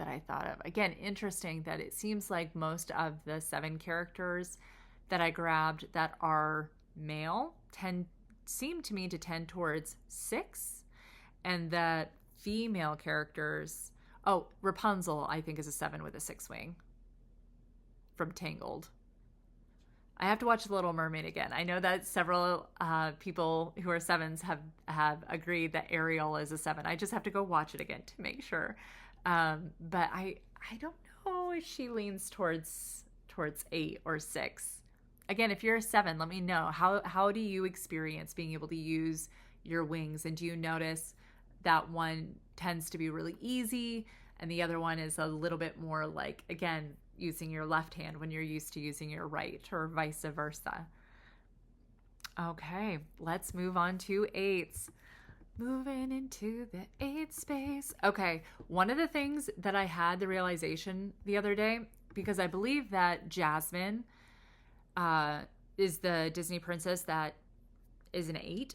I thought of. Again, interesting that it seems like most of the 7 characters that I grabbed that are male seem to me to tend towards 6, and that female characters, Rapunzel I think is a 7 with a 6 wing from Tangled. I have to watch The Little Mermaid again. I know that several people who are 7s have agreed that Ariel is a 7. I just have to go watch it again to make sure. But I don't know if she leans towards 8 or 6. Again, if you're a 7, let me know. How do you experience being able to use your wings? And do you notice that one tends to be really easy and the other one is a little bit more like, again, using your left hand when you're used to using your right, or vice versa? Okay, let's move on to 8s. Moving into the 8 space. Okay, one of the things that I had the realization the other day, because I believe that Jasmine is the Disney princess that is an 8.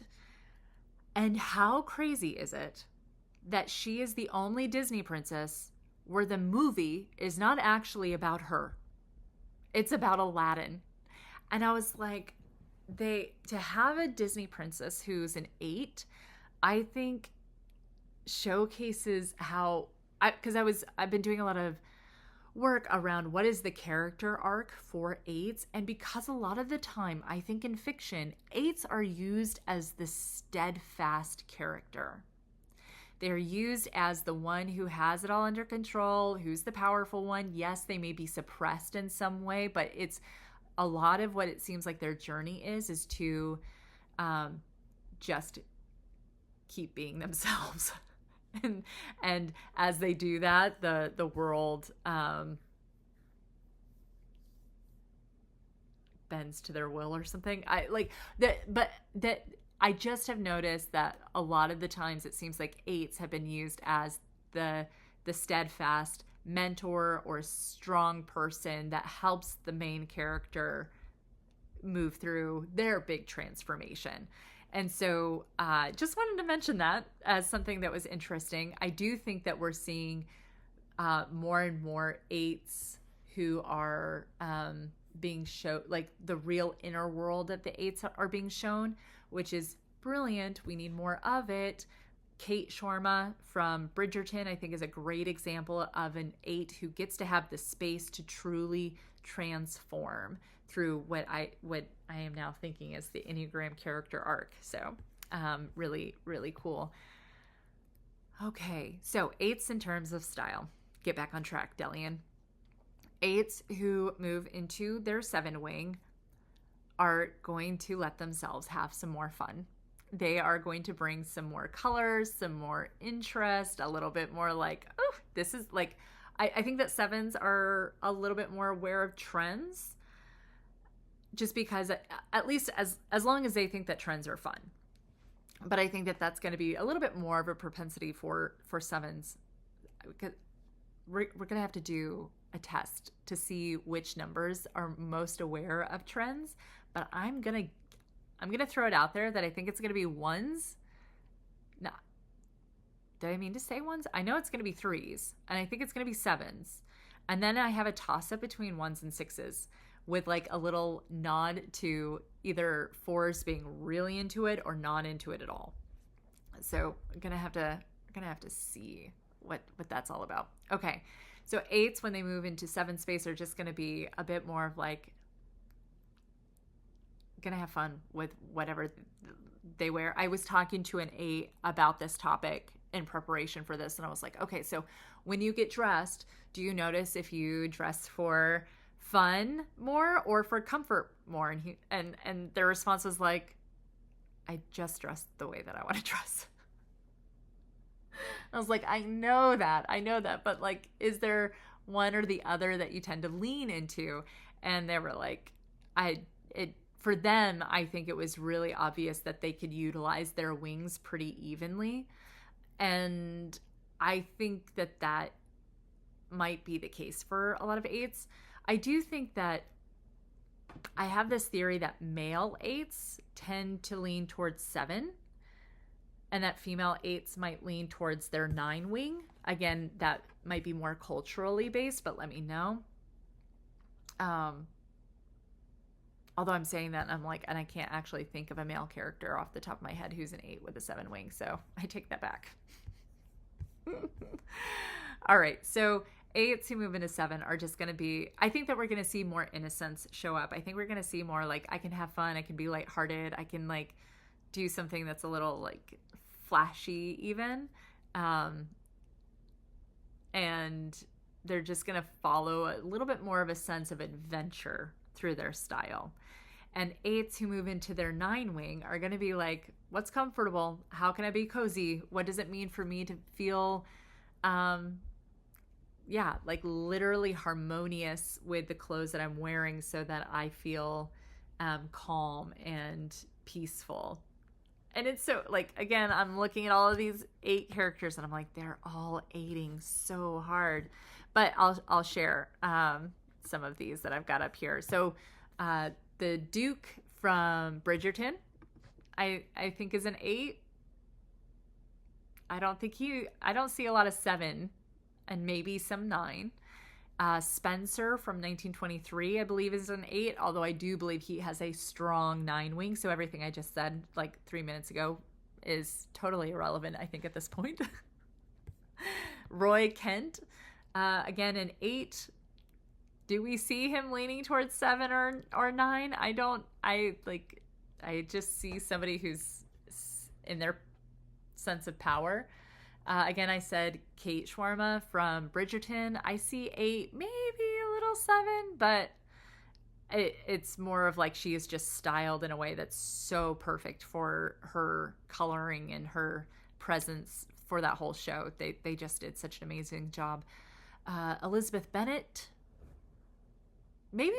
And how crazy is it that she is the only Disney princess where the movie is not actually about her? It's about Aladdin. And I was like, to have a Disney princess who's an 8, I think showcases how, because I've been doing a lot of work around what is the character arc for 8s, and because a lot of the time I think in fiction 8s are used as the steadfast character. They're used as the one who has it all under control, who's the powerful one. Yes, they may be suppressed in some way, but it's a lot of what it seems like their journey is to just keep being themselves. And as they do that, the world bends to their will or something. I just have noticed that a lot of the times it seems like 8s have been used as the steadfast mentor or strong person that helps the main character move through their big transformation. And so just wanted to mention that as something that was interesting. I do think that we're seeing more and more 8s who are being shown, like the real inner world that the 8s are being shown, which is brilliant. We need more of it. Kate Sharma from Bridgerton, I think, is a great example of an 8 who gets to have the space to truly transform through what I am now thinking is the Enneagram character arc. So really, really cool. Okay, so 8s in terms of style. Get back on track, Delian. 8s who move into their 7 wing are going to let themselves have some more fun. They are going to bring some more colors, some more interest, a little bit more like, oh, this is like, I think that 7s are a little bit more aware of trends, just because at least as long as they think that trends are fun. But I think that that's going to be a little bit more of a propensity for 7s. Because we're going to have to do a test to see which numbers are most aware of trends. But I'm going to throw it out there that I think it's going to be 1s. No. Did I mean to say 1s? I know it's going to be 3s. And I think it's going to be 7s. And then I have a toss-up between 1s and 6s, with like a little nod to either 4s being really into it or not into it at all. So I'm gonna have to see what that's all about. Okay, so 8s when they move into 7 space are just gonna be a bit more of like gonna have fun with whatever they wear. I was talking to an 8 about this topic in preparation for this, and I was like, okay, so when you get dressed, do you notice if you dress for fun more or for comfort more? And their response was like, I just dress the way that I want to dress. I was like, I know that, but like, is there one or the other that you tend to lean into? And they were like, for them, I think it was really obvious that they could utilize their wings pretty evenly. And I think that that might be the case for a lot of eights. I do think that I have this theory that male eights tend to lean towards 7, and that female eights might lean towards their 9 wing. Again, that might be more culturally based, but let me know. Although I'm saying that, I'm like, and I can't actually think of a male character off the top of my head who's an 8 with a 7 wing, so I take that back. All right, so 8s who move into 7 are just going to be, I think that we're going to see more innocence show up. I think we're going to see more like, I can have fun, I can be lighthearted, I can like do something that's a little like flashy even. And they're just going to follow a little bit more of a sense of adventure through their style. And 8s who move into their 9 wing are going to be like, what's comfortable? How can I be cozy? What does it mean for me to feel, like literally harmonious with the clothes that I'm wearing so that I feel calm and peaceful. And it's so, like, again, I'm looking at all of these 8 characters and I'm like, they're all 8ing so hard. But I'll share some of these that I've got up here. So the Duke from Bridgerton, I think is an 8. I don't see a lot of 7 and maybe some 9. Spencer from 1923, I believe, is an 8, although I do believe he has a strong 9 wing. So everything I just said like 3 minutes ago is totally irrelevant, I think, at this point. Roy Kent, again, an 8. Do we see him leaning towards 7 or 9? I just see somebody who's in their sense of power. Again, I said Kate Shawarma from Bridgerton. I see 8, maybe a little 7, but it's more of like she is just styled in a way that's so perfect for her coloring and her presence for that whole show. They just did such an amazing job. Elizabeth Bennet, maybe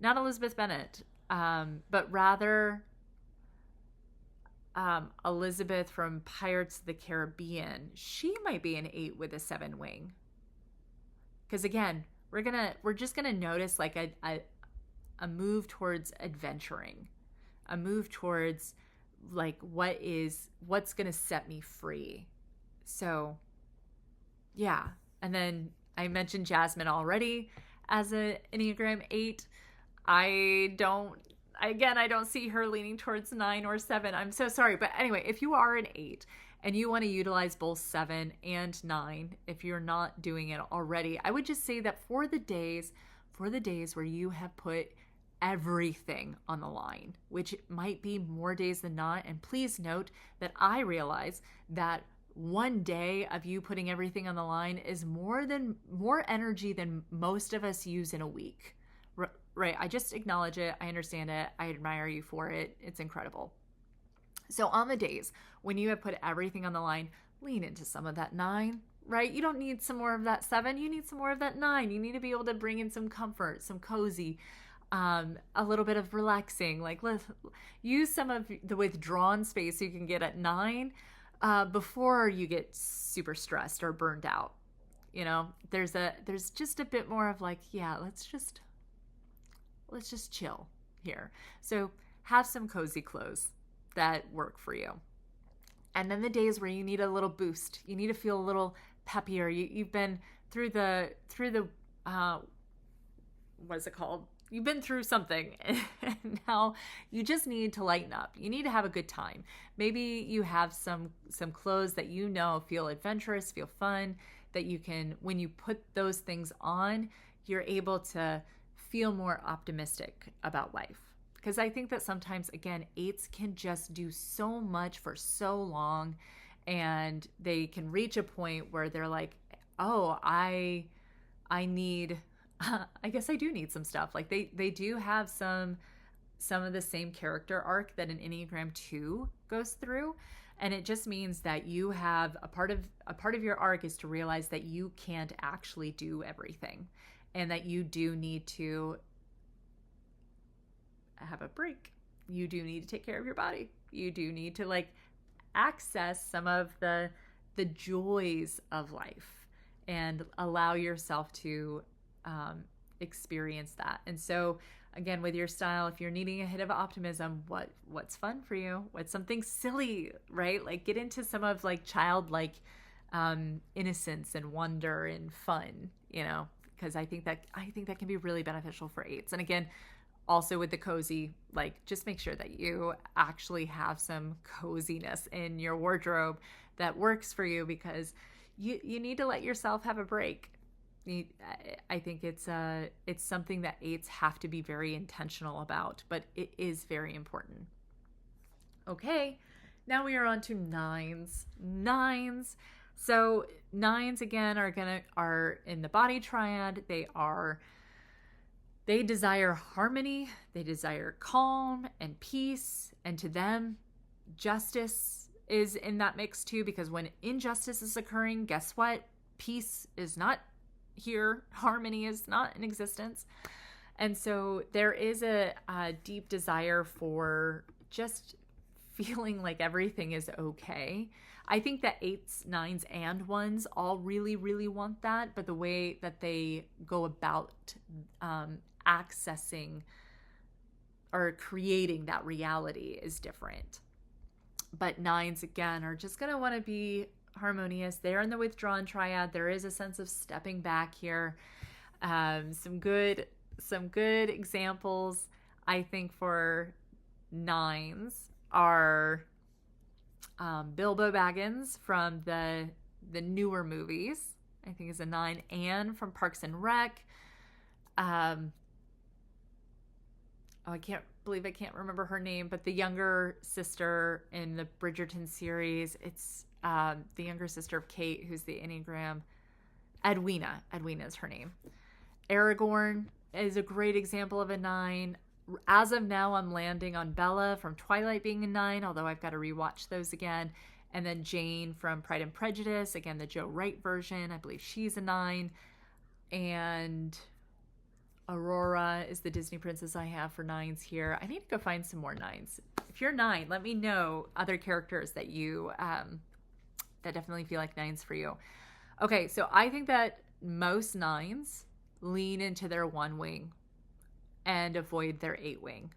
not Elizabeth Bennet, but rather Elizabeth from Pirates of the Caribbean. She might be an 8 with a 7 wing. Because again, we're just gonna notice like a move towards adventuring, a move towards like what's gonna set me free. So yeah. And then I mentioned Jasmine already as an Enneagram 8. I don't see her leaning towards 9 or 7. I'm so sorry. But anyway, if you are an 8 and you want to utilize both 7 and 9, if you're not doing it already, I would just say that for the days where you have put everything on the line, which might be more days than not. And please note that I realize that one day of you putting everything on the line is more energy than most of us use in a week. Right. I just acknowledge it. I understand it. I admire you for it. It's incredible. So on the days when you have put everything on the line, lean into some of that 9, right? You don't need some more of that 7. You need some more of that 9. You need to be able to bring in some comfort, some cozy, a little bit of relaxing. Like let's use some of the withdrawn space you can get at 9 before you get super stressed or burned out. You know, there's just a bit more of like, yeah, let's just chill here. So have some cozy clothes that work for you. And then the days where you need a little boost, you need to feel a little peppier. You've been through the what's it called? You've been through something and now you just need to lighten up. You need to have a good time. Maybe you have some clothes that you know feel adventurous, feel fun, that you can, when you put those things on, you're able to feel more optimistic about life. Because I think that sometimes, again, 8s can just do so much for so long, and they can reach a point where they're like, oh, I need, I guess I do need some stuff. Like they do have some of the same character arc that an Enneagram 2 goes through. And it just means that you have a part of your arc is to realize that you can't actually do everything, and that you do need to have a break. You do need to take care of your body. You do need to like access some of the joys of life and allow yourself to experience that. And so again, with your style, if you're needing a hit of optimism, what's fun for you? What's something silly, right? Like get into some of like childlike innocence and wonder and fun, you know, because I think that can be really beneficial for eights. And again, also with the cozy, like just make sure that you actually have some coziness in your wardrobe that works for you, because you need to let yourself have a break. I think it's something that eights have to be very intentional about, but it is very important. Okay, now we are on to nines. So nines again are in the body triad. They desire harmony, they desire calm and peace, and to them, justice is in that mix too, because when injustice is occurring, guess what? Peace is not here, harmony is not in existence. And so there is a deep desire for just feeling like everything is okay. I think that eights, nines, and ones all really, really want that, but the way that they go about accessing or creating that reality is different. But nines, again, are just going to want to be harmonious. They're in the withdrawn triad. There is a sense of stepping back here. Some good examples, I think, for nines are Bilbo Baggins from the newer movies, I think is a 9. Anne from Parks and Rec. I can't believe I can't remember her name, but the younger sister in the Bridgerton series, it's the younger sister of Kate, who's the Enneagram. Edwina is her name. Aragorn is a great example of a 9. As of now, I'm landing on Bella from Twilight being a 9, although I've got to rewatch those again. And then Jane from Pride and Prejudice, again, the Joe Wright version. I believe she's a 9. And Aurora is the Disney princess I have for 9s here. I need to go find some more 9s. If you're 9, let me know other characters that you that definitely feel like 9s for you. Okay, so I think that most 9s lean into their 1 wing and avoid their 8 wing.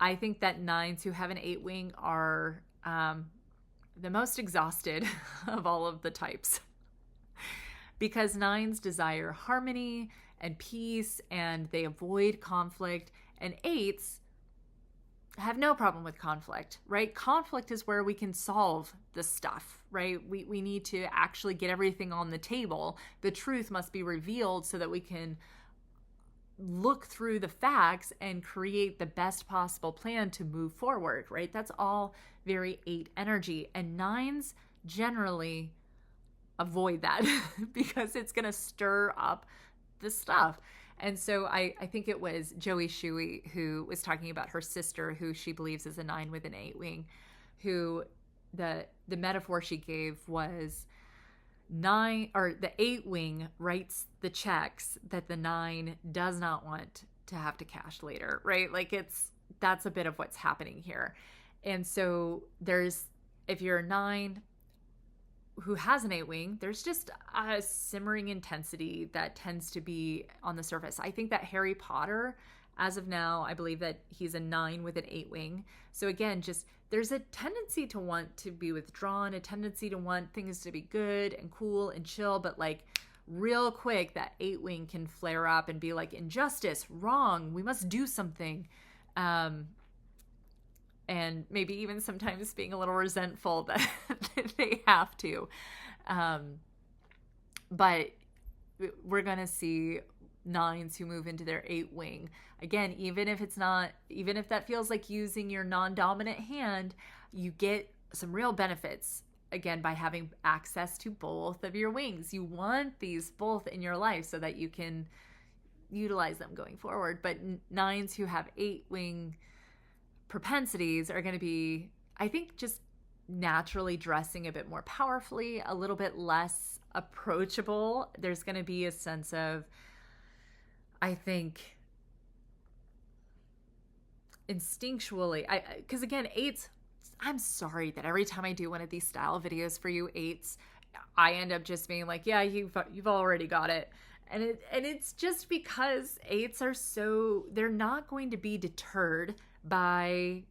I think that 9s who have an 8 wing are the most exhausted of all of the types, because 9s desire harmony and peace, and they avoid conflict, and 8s have no problem with conflict, right? Conflict is where we can solve the stuff, right? We need to actually get everything on the table. The truth must be revealed so that we can look through the facts and create the best possible plan to move forward, right? That's all very 8 energy. And 9s generally avoid that because it's going to stir up the stuff. And so I think it was Joey Shuey who was talking about her sister, who she believes is a 9 with an 8 wing, who the metaphor she gave was 9, or the 8 wing writes the checks that the 9 does not want to have to cash later, right? Like that's a bit of what's happening here. And so if you're a 9 who has an 8 wing, there's just a simmering intensity that tends to be on the surface. I think that Harry Potter, as of now, I believe that he's a 9 with an 8 wing. So again, just there's a tendency to want to be withdrawn, a tendency to want things to be good and cool and chill, but like real quick, that 8 wing can flare up and be like, injustice, wrong, we must do something. And maybe even sometimes being a little resentful that they have to. But we're going to see 9s who move into their 8 wing. Again, even if that feels like using your non-dominant hand, you get some real benefits, again, by having access to both of your wings. You want these both in your life so that you can utilize them going forward. But 9s who have 8 wing propensities are going to be, I think, just naturally dressing a bit more powerfully, a little bit less approachable. There's going to be a sense of, I think, instinctually, because again, eights, I'm sorry that every time I do one of these style videos for you eights, I end up just being like, yeah, you've already got it. And it's just because eights are they're not going to be deterred by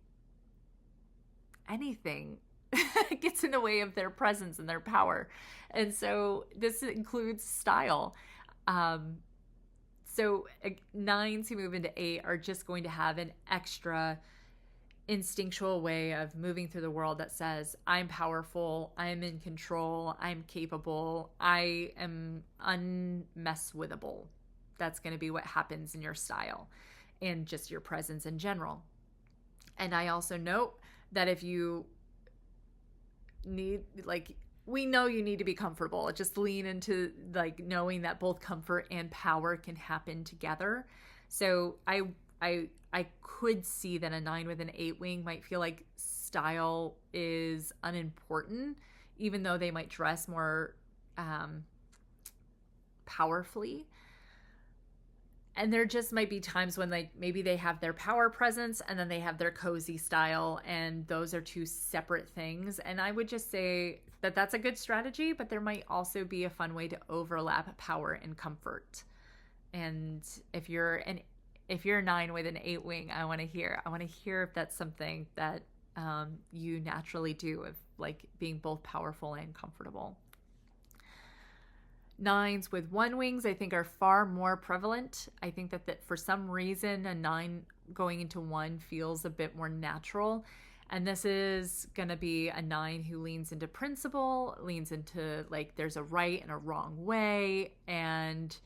anything that gets in the way of their presence and their power. And so this includes style. So nines who move into eight are just going to have an extra instinctual way of moving through the world that says, I'm powerful, I'm in control, I'm capable, I am unmesswithable. That's going to be what happens in your style and just your presence in general. And I also note that if you need, like, we know you need to be comfortable. Just lean into like knowing that both comfort and power can happen together. So I could see that a 9 with an 8 wing might feel like style is unimportant, even though they might dress more powerfully. And there just might be times when like maybe they have their power presence and then they have their cozy style, and those are two separate things. And I would just say that that's a good strategy, but there might also be a fun way to overlap power and comfort. And if you're a 9 with an 8 wing, I want to hear if that's something that you naturally do, of like being both powerful and comfortable. 9s with 1 wings, I think, are far more prevalent. I think that for some reason, a 9 going into 1 feels a bit more natural. And this is going to be a 9 who leans into principle, leans into like there's a right and a wrong way. And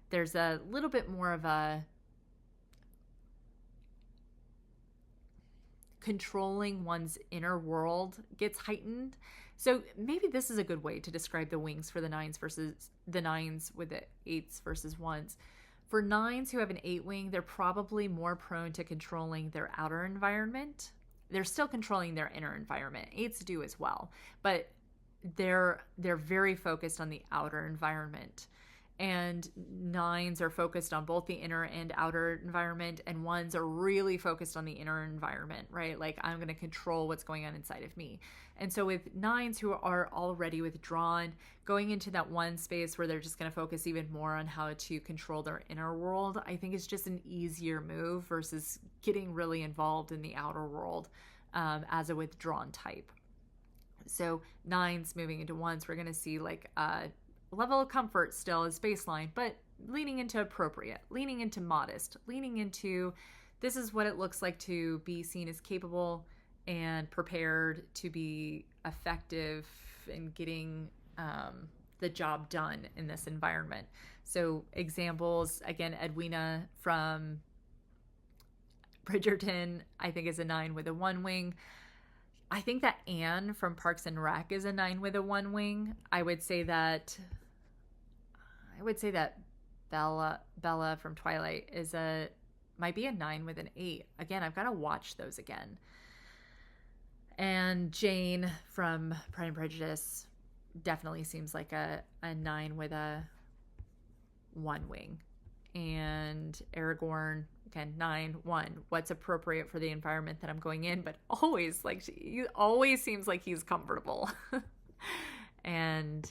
there's a little bit more of a controlling one's inner world gets heightened. So maybe this is a good way to describe the wings for the 9s versus the 9s with the 8s versus 1s. For 9s who have an 8 wing, they're probably more prone to controlling their outer environment. They're still controlling their inner environment. 8s do as well, but they're very focused on the outer environment. And 9s are focused on both the inner and outer environment, and 1s are really focused on the inner environment, right? Like, I'm going to control what's going on inside of me. And so with 9s who are already withdrawn, going into that 1 space where they're just going to focus even more on how to control their inner world, I think is just an easier move versus getting really involved in the outer world as a withdrawn type. So 9s moving into 1s, we're going to see like level of comfort still is baseline, but leaning into appropriate, leaning into modest, leaning into this is what it looks like to be seen as capable and prepared to be effective in getting the job done in this environment. So examples, again, Edwina from Bridgerton, I think, is a 9 with a 1 wing. I think that Anne from Parks and Rec is a 9 with a 1 wing. I would say that Bella from Twilight might be a 9 with an 8. Again, I've got to watch those again. And Jane from Pride and Prejudice definitely seems like a 9 with a 1 wing. And Aragorn, again, 9, 1. What's appropriate for the environment that I'm going in, but always he always seems like he's comfortable. And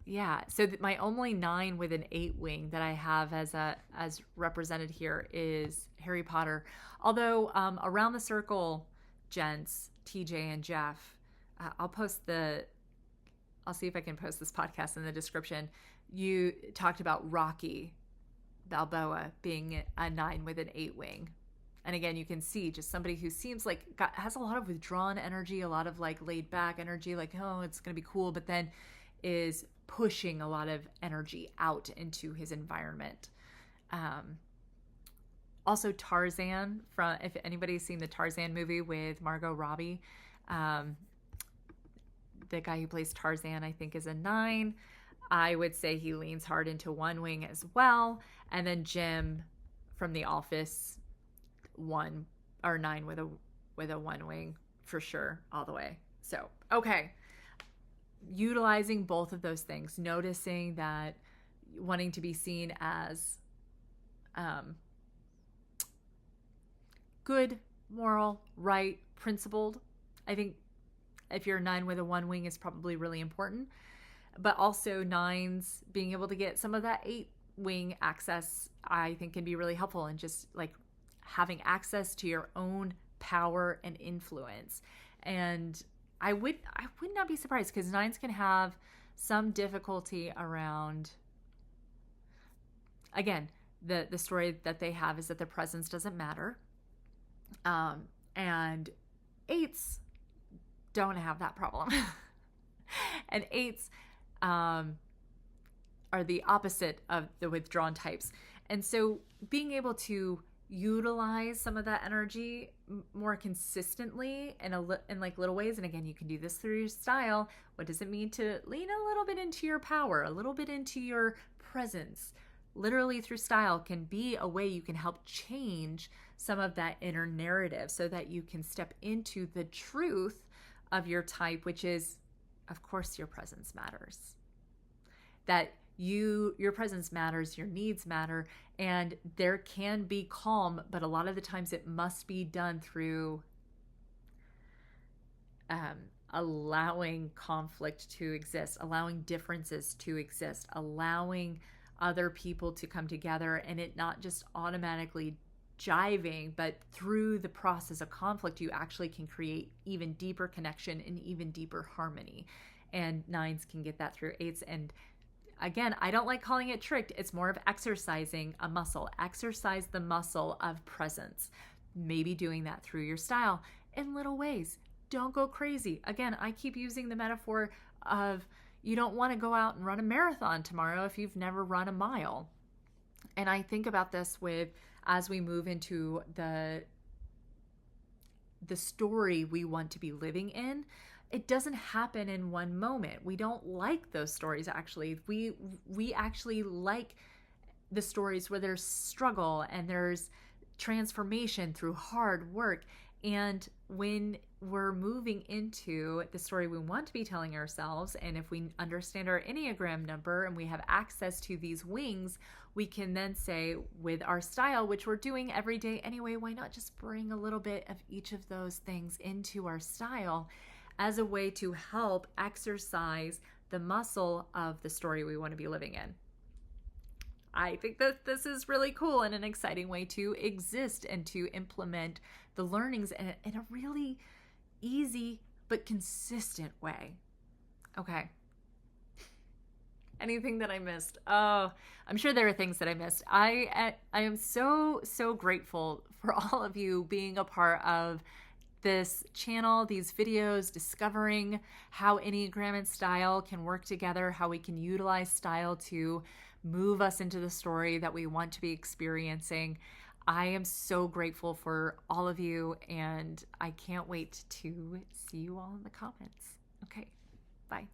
yeah, so my only 9 with an 8 wing that I have as represented here is Harry Potter. Although Around the Circle, gents, TJ and Jeff, I'll see if I can post this podcast in the description. You talked about Rocky Balboa being a 9 with an 8 wing. And again, you can see just somebody who seems like has a lot of withdrawn energy, a lot of like laid back energy, like, oh, it's going to be cool, but then is pushing a lot of energy out into his environment. Also Tarzan, if anybody's seen the Tarzan movie with Margot Robbie, the guy who plays Tarzan, I think, is a 9. I would say he leans hard into 1 wing as well. And then Jim from The Office, 1 or 9 with a 1 wing for sure, all the way. So, okay. Utilizing both of those things, noticing that wanting to be seen as good, moral, right, principled. I think if you're a 9 with a 1 wing is probably really important. But also 9s being able to get some of that 8 wing access, I think can be really helpful, and just like having access to your own power and influence. And I would not be surprised, because 9s can have some difficulty around, again, the story that they have is that their presence doesn't matter. And 8s don't have that problem. And 8s are the opposite of the withdrawn types. And so being able to utilize some of that energy more consistently in like little ways. And again, you can do this through your style. What does it mean to lean a little bit into your power, a little bit into your presence? Literally through style can be a way you can help change some of that inner narrative, so that you can step into the truth of your type, which is, of course, your presence matters. That your presence matters, your needs matter, and there can be calm, but a lot of the times it must be done through allowing conflict to exist, allowing differences to exist, allowing other people to come together, and it not just automatically jiving, but through the process of conflict, you actually can create even deeper connection and even deeper harmony. And 9s can get that through 8s. And again, I don't like calling it tricked. It's more of exercising a muscle. Exercise the muscle of presence. Maybe doing that through your style in little ways. Don't go crazy. Again, I keep using the metaphor of, you don't want to go out and run a marathon tomorrow if you've never run a mile. And I think about this as we move into the story we want to be living in. It doesn't happen in one moment. We don't like those stories, actually. We actually like the stories where there's struggle and there's transformation through hard work. And when we're moving into the story we want to be telling ourselves, and if we understand our Enneagram number and we have access to these wings, we can then say with our style, which we're doing every day anyway, why not just bring a little bit of each of those things into our style as a way to help exercise the muscle of the story we want to be living in. I think that this is really cool and an exciting way to exist and to implement the learnings in a really easy but consistent way. Okay. Anything that I missed? Oh, I'm sure there are things that I missed. I am so grateful for all of you being a part of this channel, these videos, discovering how Enneagram and style can work together, how we can utilize style to move us into the story that we want to be experiencing. I am so grateful for all of you, and I can't wait to see you all in the comments. Okay, bye.